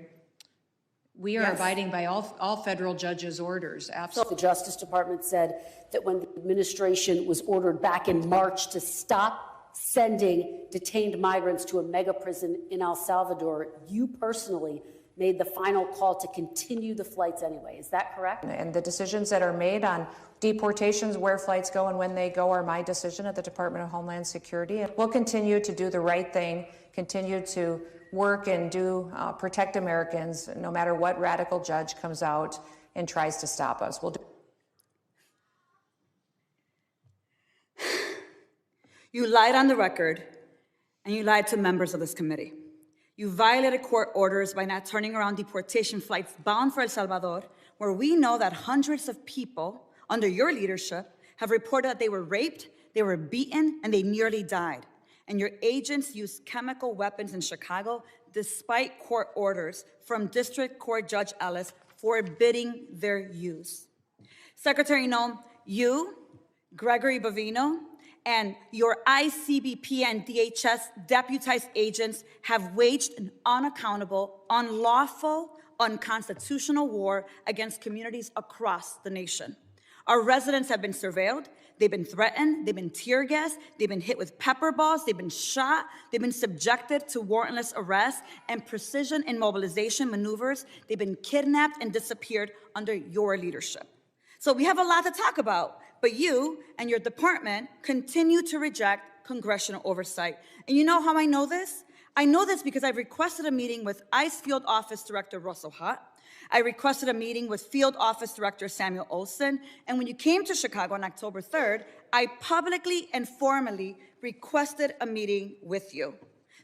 We are abiding by all federal judges' orders. Absolutely. The Justice Department said that when the administration was ordered back in March to stop sending detained migrants to a mega prison in El Salvador, you personally made the final call to continue the flights anyway. Is that correct? And the decisions that are made on deportations, where flights go and when they go, are my decision at the Department of Homeland Security. And we'll continue to do the right thing, continue to work and protect Americans, no matter what radical judge comes out and tries to stop us. We'll do. You lied on the record, and you lied to members of this committee. You violated court orders by not turning around deportation flights bound for El Salvador, where we know that hundreds of people under your leadership have reported that they were raped, they were beaten, and they nearly died. And your agents used chemical weapons in Chicago despite court orders from District Court Judge Ellis forbidding their use. Secretary Noem, you, Gregory Bovino, and your ICBP and DHS deputized agents have waged an unaccountable, unlawful, unconstitutional war against communities across the nation. Our residents have been surveilled, they've been threatened, they've been tear gassed, they've been hit with pepper balls, they've been shot, they've been subjected to warrantless arrest and precision immobilization maneuvers, they've been kidnapped and disappeared under your leadership. So we have a lot to talk about, but you and your department continue to reject congressional oversight. And you know how I know this? I know this because I've requested a meeting with ICE Field Office Director Russell Hutt. I requested a meeting with Field Office Director Samuel Olson. And when you came to Chicago on October 3rd, I publicly and formally requested a meeting with you.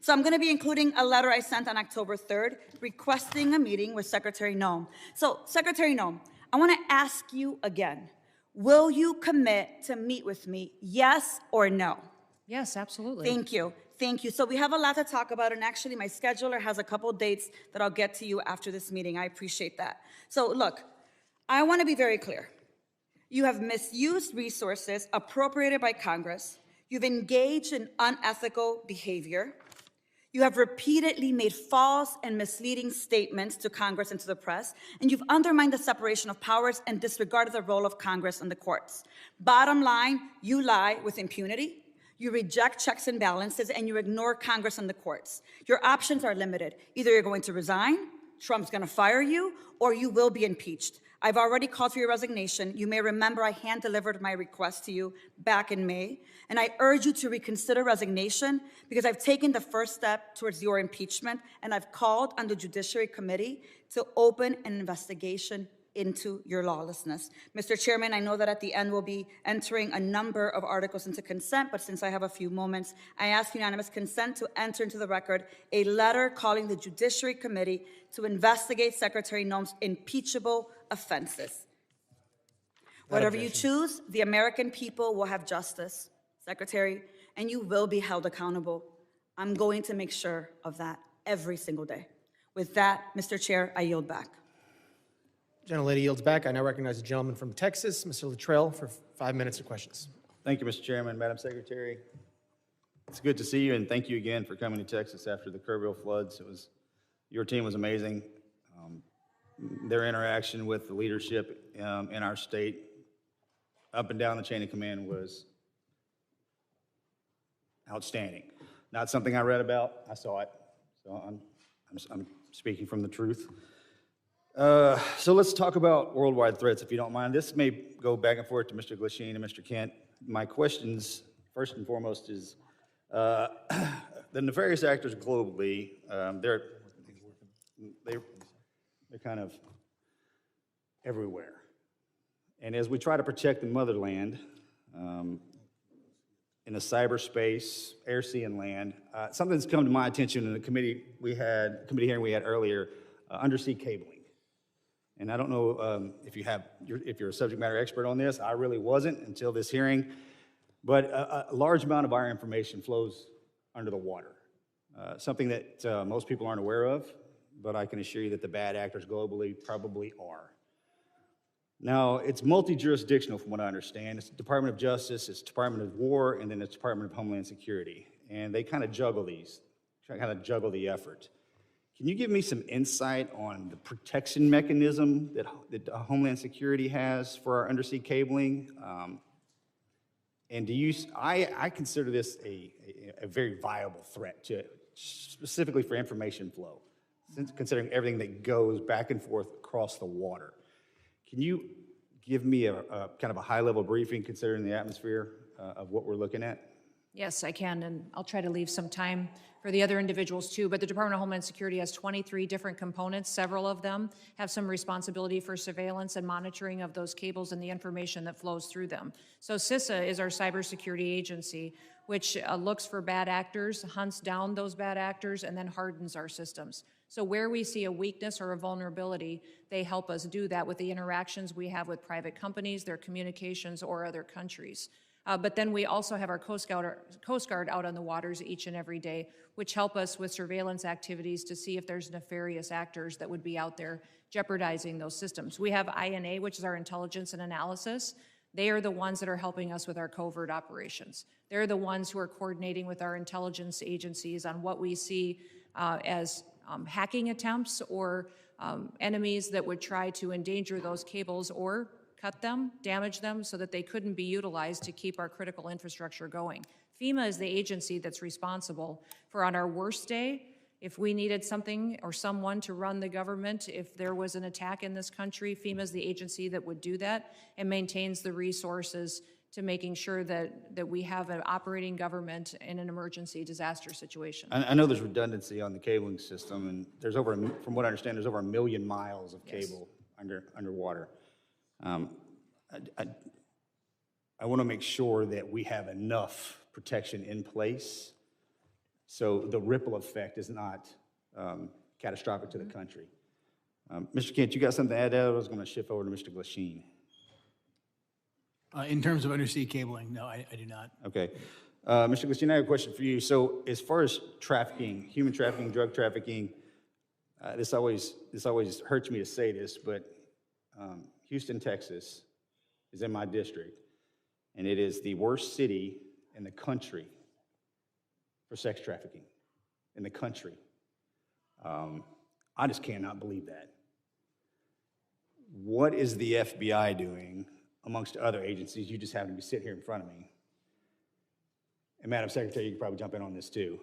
So I'm going to be including a letter I sent on October 3rd requesting a meeting with Secretary Noem. So Secretary Noem, I want to ask you again, will you commit to meet with me, yes or no? Yes, absolutely. Thank you. Thank you. So we have a lot to talk about, and actually my scheduler has a couple dates that I'll get to you after this meeting. I appreciate that. So look, I want to be very clear. You have misused resources appropriated by Congress. You've engaged in unethical behavior. You have repeatedly made false and misleading statements to Congress and to the press, and you've undermined the separation of powers and disregarded the role of Congress and the courts. Bottom line, you lie with impunity. You reject checks and balances, and you ignore Congress and the courts. Your options are limited. Either you're going to resign, Trump's going to fire you, or you will be impeached. I've already called for your resignation. You may remember I hand-delivered my request to you back in May, and I urge you to reconsider resignation because I've taken the first step towards your impeachment, and I've called on the Judiciary Committee to open an investigation into your lawlessness. Mr. Chairman, I know that at the end we'll be entering a number of articles into consent, but since I have a few moments, I ask unanimous consent to enter into the record a letter calling the Judiciary Committee to investigate Secretary Noem's impeachable offenses. Whatever you choose, the American people will have justice, Secretary, and you will be held accountable. I'm going to make sure of that every single day. With that, Mr. Chair, I yield back. Gentlelady yields back. I now recognize the gentleman from Texas, Mr. Luttrell, for 5 minutes of questions. Thank you, Mr. Chairman, Madam Secretary. It's good to see you, and thank you again for coming to Texas after the Kerrville floods. Your team was amazing. Their interaction with the leadership in our state, up and down the chain of command, was outstanding. Not something I read about, I saw it. So I'm speaking from the truth. So let's talk about worldwide threats, if you don't mind. This may go back and forth to Mr. Glasheen and Mr. Kent. My questions, first and foremost, is the nefarious actors globally, they're kind of everywhere. And as we try to protect the motherland in the cyberspace, air, sea, and land, something that's come to my attention in the committee hearing we had earlier, undersea cabling. And I don't know if you're a subject matter expert on this. I really wasn't until this hearing. But a large amount of our information flows under the water, something that most people aren't aware of, but I can assure you that the bad actors globally probably are. Now, it's multi-jurisdictional from what I understand. It's the Department of Justice, it's Department of War, and then it's Department of Homeland Security. And they kind of juggle these, kind of juggle the effort. Can you give me some insight on the protection mechanism that Homeland Security has for our undersea cabling? And I consider this a very viable threat specifically for information flow, considering everything that goes back and forth across the water. Can you give me a kind of a high-level briefing considering the atmosphere of what we're looking at? Yes, I can, and I'll try to leave some time for the other individuals too, but the Department of Homeland Security has 23 different components. Several of them have some responsibility for surveillance and monitoring of those cables and the information that flows through them. So CISA is our cybersecurity agency, which looks for bad actors, hunts down those bad actors, and then hardens our systems. So where we see a weakness or a vulnerability, they help us do that with the interactions we have with private companies, their communications, or other countries. But then we also have our Coast Guard out on the waters each and every day, which help us with surveillance activities to see if there's nefarious actors that would be out there jeopardizing those systems. We have INA, which is our intelligence and analysis. They are the ones that are helping us with our covert operations. They're the ones who are coordinating with our intelligence agencies on what we see as hacking attempts or enemies that would try to endanger those cables or cut them, damage them, so that they couldn't be utilized to keep our critical infrastructure going. FEMA is the agency that's responsible for, on our worst day, if we needed something or someone to run the government, if there was an attack in this country, FEMA is the agency that would do that and maintains the resources to making sure that we have an operating government in an emergency disaster situation. I know there's redundancy on the cabling system, and there's over, from what I understand, there's over 1 million miles of cable underwater. I want to make sure that we have enough protection in place so the ripple effect is not catastrophic to the country. Mr. Kent, you got something to add there? I was going to shift over to Mr. Glasheen. In terms of undersea cabling, no, I do not. Okay. Mr. Glasheen, I have a question for you. So as far as trafficking, human trafficking, drug trafficking, this always hurts me to say this, but Houston, Texas is in my district, and it is the worst city in the country for sex trafficking in the country. I just cannot believe that. What is the FBI doing amongst other agencies? You just happen to be sitting here in front of me. And Madam Secretary, you can probably jump in on this too.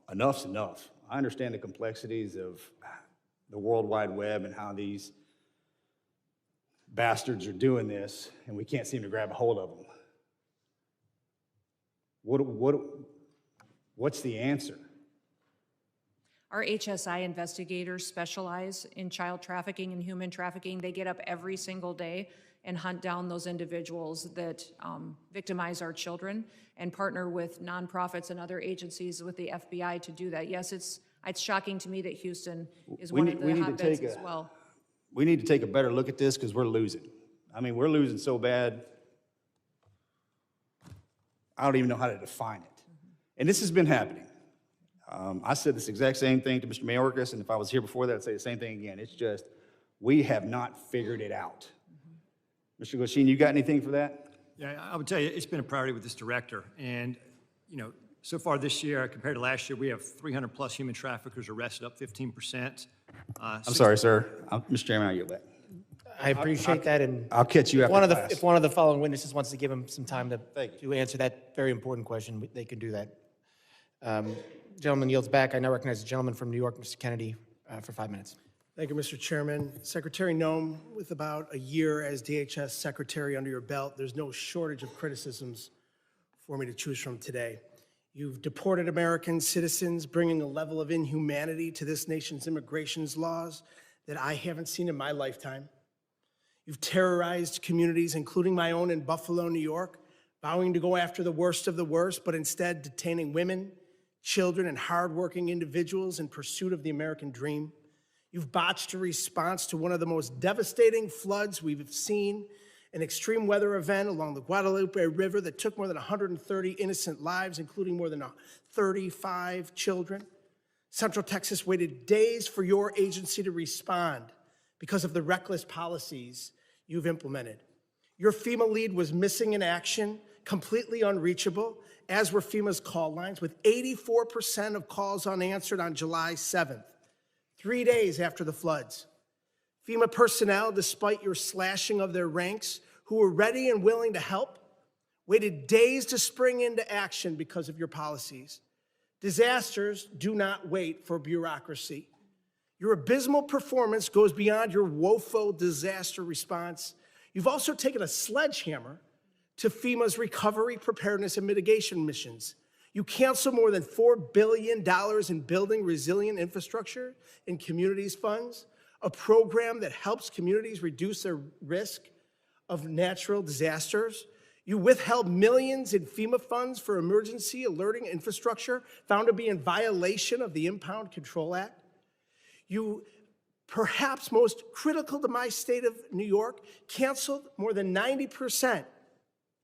Enough's enough. I understand the complexities of the World Wide Web and how these bastards are doing this, and we can't seem to grab a hold of them. What's the answer? Our HSI investigators specialize in child trafficking and human trafficking. They get up every single day and hunt down those individuals that victimize our children and partner with nonprofits and other agencies with the FBI to do that. Yes, it's shocking to me that Houston is one of the hotbeds as well. We need to take a better look at this because we're losing. I mean, we're losing so bad, I don't even know how to define it. And this has been happening. I said this exact same thing to Mr. Mayorkas, and if I was here before that, I'd say the same thing again. It's just, we have not figured it out. Mr. Glasheen, you got anything for that? Yeah, I would tell you, it's been a priority with this director. And, so far this year, compared to last year, we have 300 plus human traffickers arrested, up 15%. I'm sorry, sir. Mr. Chairman, I yield that. I appreciate that, and I'll catch you after class. If one of the following witnesses wants to give him some time to answer that very important question, they can do that. Gentleman yields back. I now recognize the gentleman from New York, Mr. Kennedy, for 5 minutes. Thank you, Mr. Chairman. Secretary Noem, with about a year as DHS Secretary under your belt, there's no shortage of criticisms for me to choose from today. You've deported American citizens, bringing a level of inhumanity to this nation's immigration laws that I haven't seen in my lifetime. You've terrorized communities, including my own in Buffalo, New York, vowing to go after the worst of the worst, but instead detaining women, children, and hardworking individuals in pursuit of the American dream. You've botched a response to one of the most devastating floods we've seen, an extreme weather event along the Guadalupe River that took more than 130 innocent lives, including more than 35 children. Central Texas waited days for your agency to respond because of the reckless policies you've implemented. Your FEMA lead was missing in action, completely unreachable, as were FEMA's call lines, with 84% of calls unanswered on July 7th, 3 days after the floods. FEMA personnel, despite your slashing of their ranks, who were ready and willing to help, waited days to spring into action because of your policies. Disasters do not wait for bureaucracy. Your abysmal performance goes beyond your woeful disaster response. You've also taken a sledgehammer to FEMA's recovery, preparedness, and mitigation missions. You canceled more than $4 billion in building resilient infrastructure in communities funds, a program that helps communities reduce their risk of natural disasters. You withheld millions in FEMA funds for emergency alerting infrastructure found to be in violation of the Impound Control Act. You, perhaps most critical to my state of New York, canceled more than 90%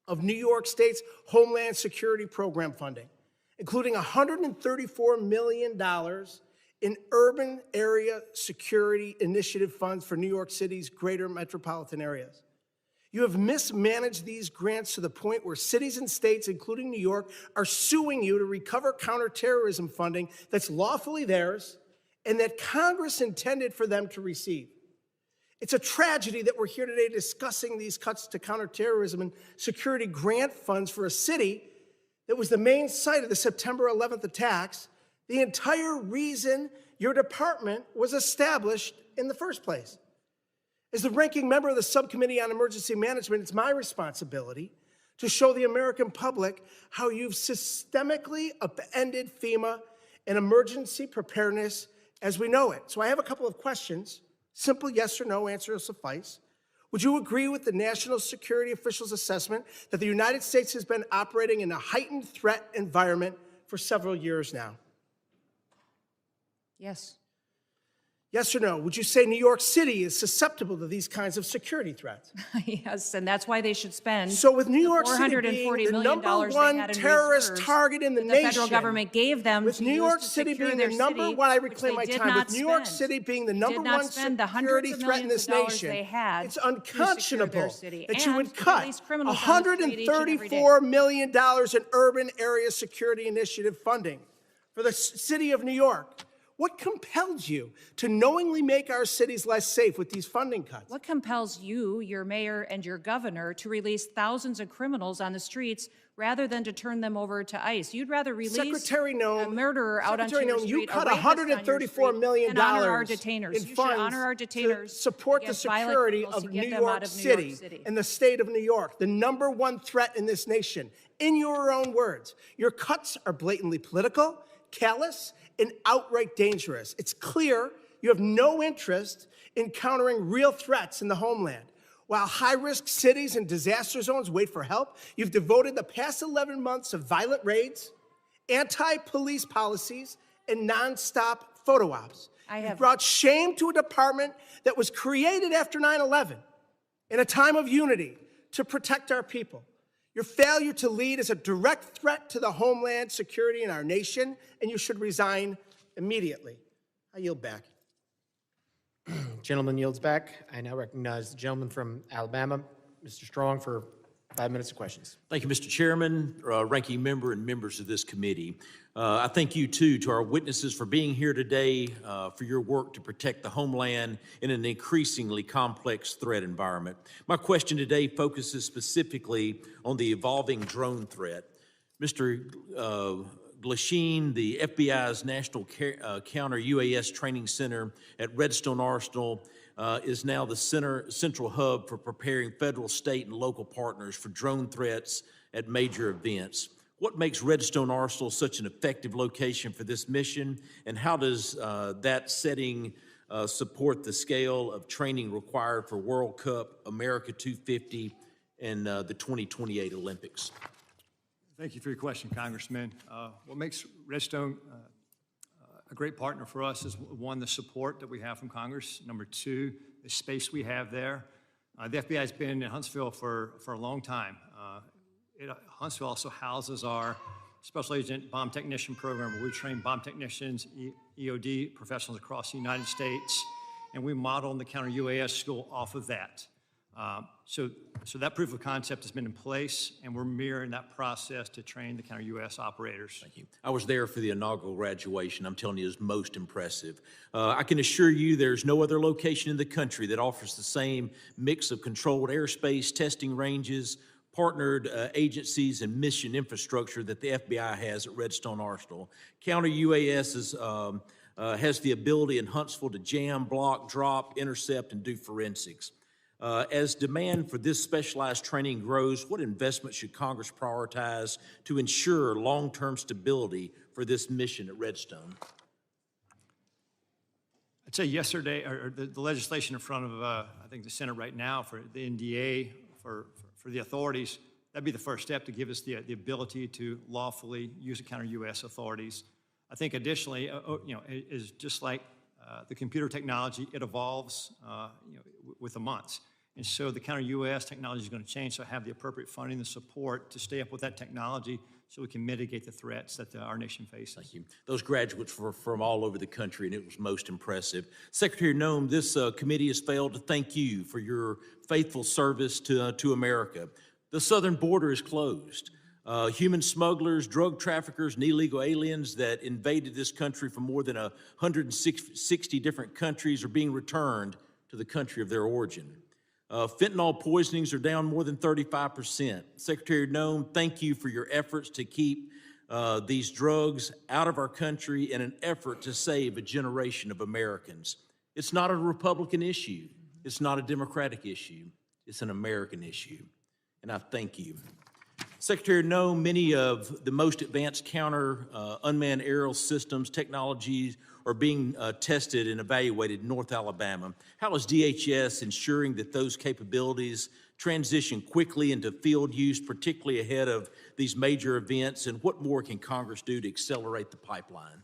of New York State's Homeland Security Program funding, including $134 million in urban area security initiative funds for New York City's greater metropolitan areas. You have mismanaged these grants to the point where cities and states, including New York, are suing you to recover counterterrorism funding that's lawfully theirs and that Congress intended for them to receive. It's a tragedy that we're here today discussing these cuts to counterterrorism and security grant funds for a city that was the main site of the September 11th attacks, the entire reason your department was established in the first place. As the ranking member of the Subcommittee on Emergency Management, it's my responsibility to show the American public how you've systemically upended FEMA and emergency preparedness as we know it. So I have a couple of questions. Simple yes or no answer will suffice. Would you agree with the national security officials' assessment that the United States has been operating in a heightened threat environment for several years now? Yes. Yes or no? Would you say New York City is susceptible to these kinds of security threats? Yes, and that's why they should spend So with New York City $440 being the million number they one had in terrorist reserves target in the that nation, the federal government gave them with to New use York to City secure being their the number city, one, I which reclaim they my did time, not with New York spend. City being the They number did not one spend the hundreds security of threat in millions this of dollars nation, they had it's to secure their unconscionable city that you and would to cut release criminals on the street each and every day. $134 million in urban area security initiative funding for the city of New York. What compelled you to knowingly make our cities less safe with these funding cuts? What compels you, your mayor, and your governor to release thousands of criminals on the streets rather than to turn them over to ICE? You'd rather release Secretary Noem, a murderer out onto Secretary your Noem, street, you cut a rapist on your $134 street, million and honor our detainers. in You should funds honor our detainers to support the against violent security criminals of to get New them York out of New York City City. and the state of New York, the number one threat in this nation. In your own words, your cuts are blatantly political, callous, and outright dangerous. It's clear you have no interest in countering real threats in the homeland. While high-risk cities and disaster zones wait for help, you've devoted the past 11 months to violent raids, anti-police policies, and nonstop photo ops. You've brought shame to a department that was created after 9/11 in a time of unity to protect our people. Your failure to lead is a direct threat to the homeland security in our nation, and you should resign immediately. I yield back. Gentleman yields back. I now recognize the gentleman from Alabama, Mr. Strong, for 5 minutes of questions. Thank you, Mr. Chairman, ranking member, and members of this committee. I thank you, too, to our witnesses for being here today, for your work to protect the homeland in an increasingly complex threat environment. My question today focuses specifically on the evolving drone threat. Mr. Glasheen, the FBI's National Counter-UAS Training Center at Redstone Arsenal, is now the central hub for preparing federal, state, and local partners for drone threats at major events. What makes Redstone Arsenal such an effective location for this mission, and how does that setting support the scale of training required for World Cup, America 250, and the 2028 Olympics? Thank you for your question, Congressman. What makes Redstone a great partner for us is, one, the support that we have from Congress. Number two, the space we have there. The FBI has been in Huntsville for a long time. Huntsville also houses our Special Agent Bomb Technician Program, where we train bomb technicians, EOD professionals across the United States, and we model in the Counter-UAS school off of that. So that proof of concept has been in place, and we're mirroring that process to train the counter-UAS operators. Thank you. I was there for the inaugural graduation. I'm telling you, it was most impressive. I can assure you there's no other location in the country that offers the same mix of controlled airspace, testing ranges, partnered agencies, and mission infrastructure that the FBI has at Redstone Arsenal. Counter-UAS has the ability in Huntsville to jam, block, drop, intercept, and do forensics. As demand for this specialized training grows, what investment should Congress prioritize to ensure long-term stability for this mission at Redstone? I'd say yesterday, or the legislation in front of, I think, the Senate right now for the NDA, for the authorities, that'd be the first step to give us the ability to lawfully use the counter-UAS authorities. I think additionally, is just like the computer technology, it evolves with the months. And so the counter-UAS technology is going to change, so have the appropriate funding and support to stay up with that technology so we can mitigate the threats that our nation faces. Thank you. Those graduates were from all over the country, and it was most impressive. Secretary Noem, this committee has failed to thank you for your faithful service to America. The southern border is closed. Human smugglers, drug traffickers, and illegal aliens that invaded this country from more than 160 different countries are being returned to the country of their origin. Fentanyl poisonings are down more than 35%. Secretary Noem, thank you for your efforts to keep these drugs out of our country in an effort to save a generation of Americans. It's not a Republican issue. It's not a Democratic issue. It's an American issue. And I thank you. Secretary Noem, many of the most advanced counter unmanned aerial systems technologies are being tested and evaluated in North Alabama. How is DHS ensuring that those capabilities transition quickly into field use, particularly ahead of these major events? And what more can Congress do to accelerate the pipeline?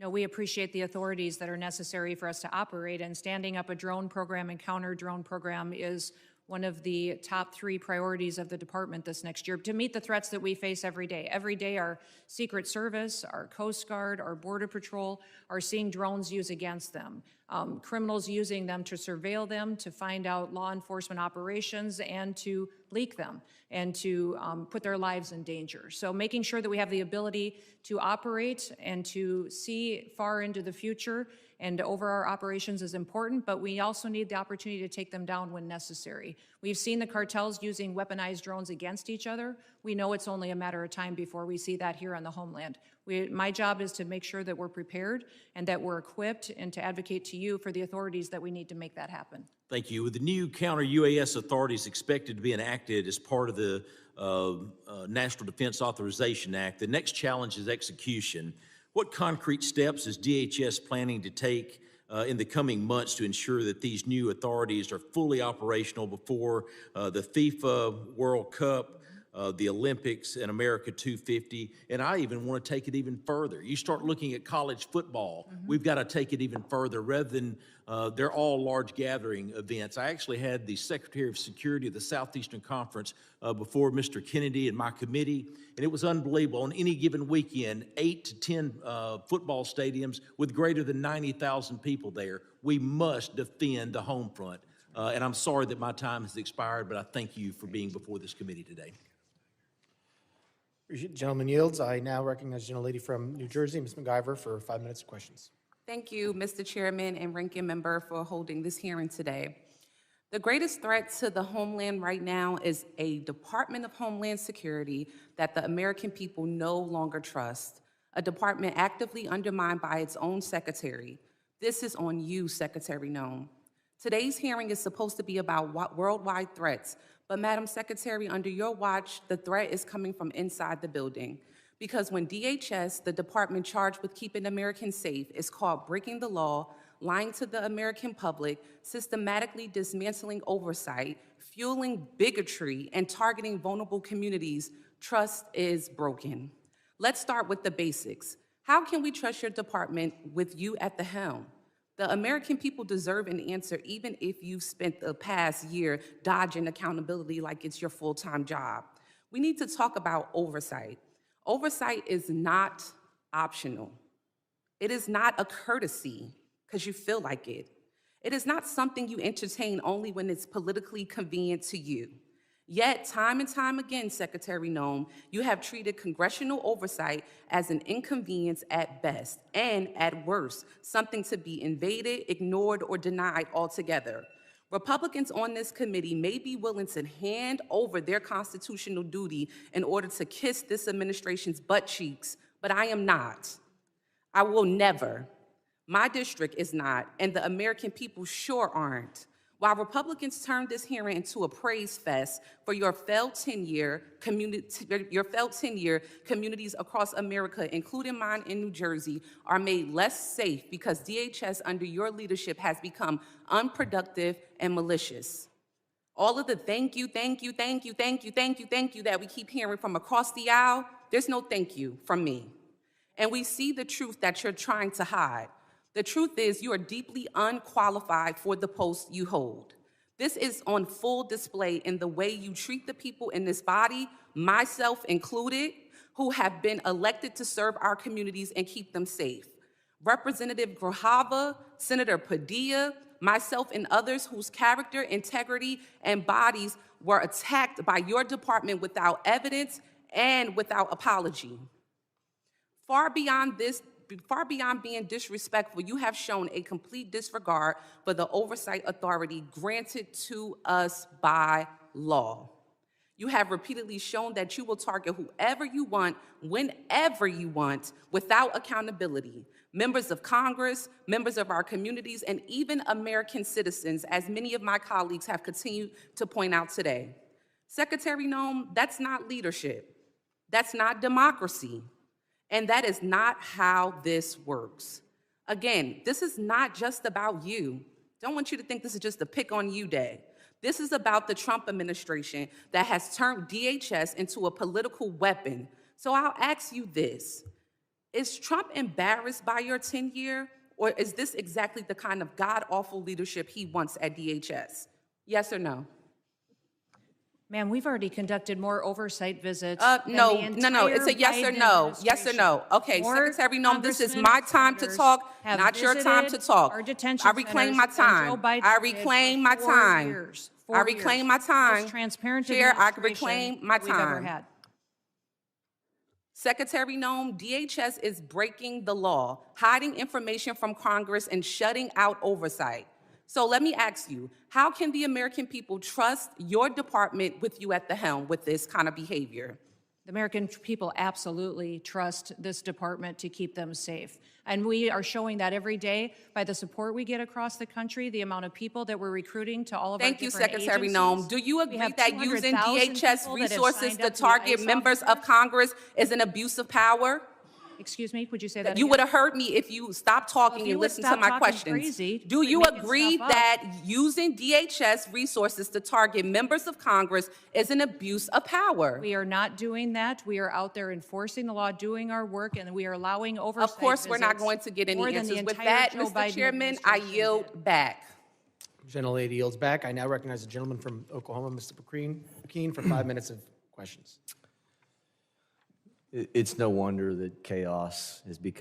No, we appreciate the authorities that are necessary for us to operate, and standing up a drone program and counter drone program is one of the top 3 priorities of the department this next year to meet the threats that we face every day. Every day, our Secret Service, our Coast Guard, our Border Patrol are seeing drones used against them. Criminals using them to surveil them, to find out law enforcement operations, and to leak them, and to put their lives in danger. So making sure that we have the ability to operate and to see far into the future and over our operations is important, but we also need the opportunity to take them down when necessary. We've seen the cartels using weaponized drones against each other. We know it's only a matter of time before we see that here on the homeland. My job is to make sure that we're prepared and that we're equipped, and to advocate to you for the authorities that we need to make that happen. Thank you. With the new counter-UAS authorities expected to be enacted as part of the National Defense Authorization Act, the next challenge is execution. What concrete steps is DHS planning to take in the coming months to ensure that these new authorities are fully operational before the FIFA World Cup, the Olympics, and America 250? And I even want to take it even further. You start looking at college football, we've got to take it even further. Rather than they're all large gathering events. I actually had the Secretary of Security of the Southeastern Conference before Mr. Kennedy and my committee, and it was unbelievable. On any given weekend, 8 to 10 football stadiums with greater than 90,000 people there. We must defend the home front. And I'm sorry that my time has expired, but I thank you for being before this committee today. Gentleman yields. I now recognize the gentlelady from New Jersey, Ms. McIver, for 5 minutes of questions. Thank you, Mr. Chairman and Ranking Member, for holding this hearing today. The greatest threat to the homeland right now is a Department of Homeland Security that the American people no longer trust, a department actively undermined by its own secretary. This is on you, Secretary Noem. Today's hearing is supposed to be about worldwide threats, but Madam Secretary, under your watch, the threat is coming from inside the building. Because when DHS, the department charged with keeping Americans safe, is caught breaking the law, lying to the American public, systematically dismantling oversight, fueling bigotry, and targeting vulnerable communities, trust is broken. Let's start with the basics. How can we trust your department with you at the helm? The American people deserve an answer, even if you've spent the past year dodging accountability like it's your full-time job. We need to talk about oversight. Oversight is not optional. It is not a courtesy because you feel like it. It is not something you entertain only when it's politically convenient to you. Yet, time and time again, Secretary Noem, you have treated congressional oversight as an inconvenience at best, and at worst, something to be invaded, ignored, or denied altogether. Republicans on this committee may be willing to hand over their constitutional duty in order to kiss this administration's butt cheeks, but I am not. I will never. My district is not, and the American people sure aren't. While Republicans turned this hearing into a praise fest for your failed 10-year communities across America, including mine in New Jersey, are made less safe because DHS under your leadership has become unproductive and malicious. All of the thank you that we keep hearing from across the aisle, there's no thank you from me. And we see the truth that you're trying to hide. The truth is you are deeply unqualified for the post you hold. This is on full display in the way you treat the people in this body, myself included, who have been elected to serve our communities and keep them safe. Representative Grajava, Senator Padilla, myself and others whose character, integrity, and bodies were attacked by your department without evidence and without apology. Far beyond being disrespectful, you have shown a complete disregard for the oversight authority granted to us by law. You have repeatedly shown that you will target whoever you want, whenever you want, without accountability. Members of Congress, members of our communities, and even American citizens, as many of my colleagues have continued to point out today. Secretary Noem, that's not leadership. That's not democracy. And that is not how this works. Again, this is not just about you. Don't want you to think this is just a pick on you day. This is about the Trump administration that has turned DHS into a political weapon. So I'll ask you this. Is Trump embarrassed by your tenure, or is this exactly the kind of god-awful leadership he wants at DHS? Yes or no? Ma'am, we've already conducted more oversight visits. No. It's a yes or no. Yes or no. Okay, Secretary Noem, this is my time to talk, not your time to talk. I reclaim my time. I reclaim my time. I reclaim my time. Chair, I reclaim my time. Secretary Noem, DHS is breaking the law, hiding information from Congress, and shutting out oversight. So let me ask you, how can the American people trust your department with you at the helm with this kind of behavior? The American people absolutely trust this department to keep them safe. And we are showing that every day by the support we get across the country, the amount of people that we're recruiting to all of our different agencies. Thank you, Secretary Noem. Do you agree that using DHS resources to target members of Congress is an abuse of power? Excuse me, would you say that You again? would have heard me if you stopped talking and listened to my questions. Do you agree that using DHS resources to target members of Congress is an abuse of power? We are not doing that. We are out there enforcing the law, doing our work, and we are allowing oversight. Of course, we're not going to get any answers. With that, Mr. Chairman, I yield back. Gentlelady yields back. I now recognize the gentleman from Oklahoma, Mr. McKean, for 5 minutes of questions. It's no wonder that chaos has become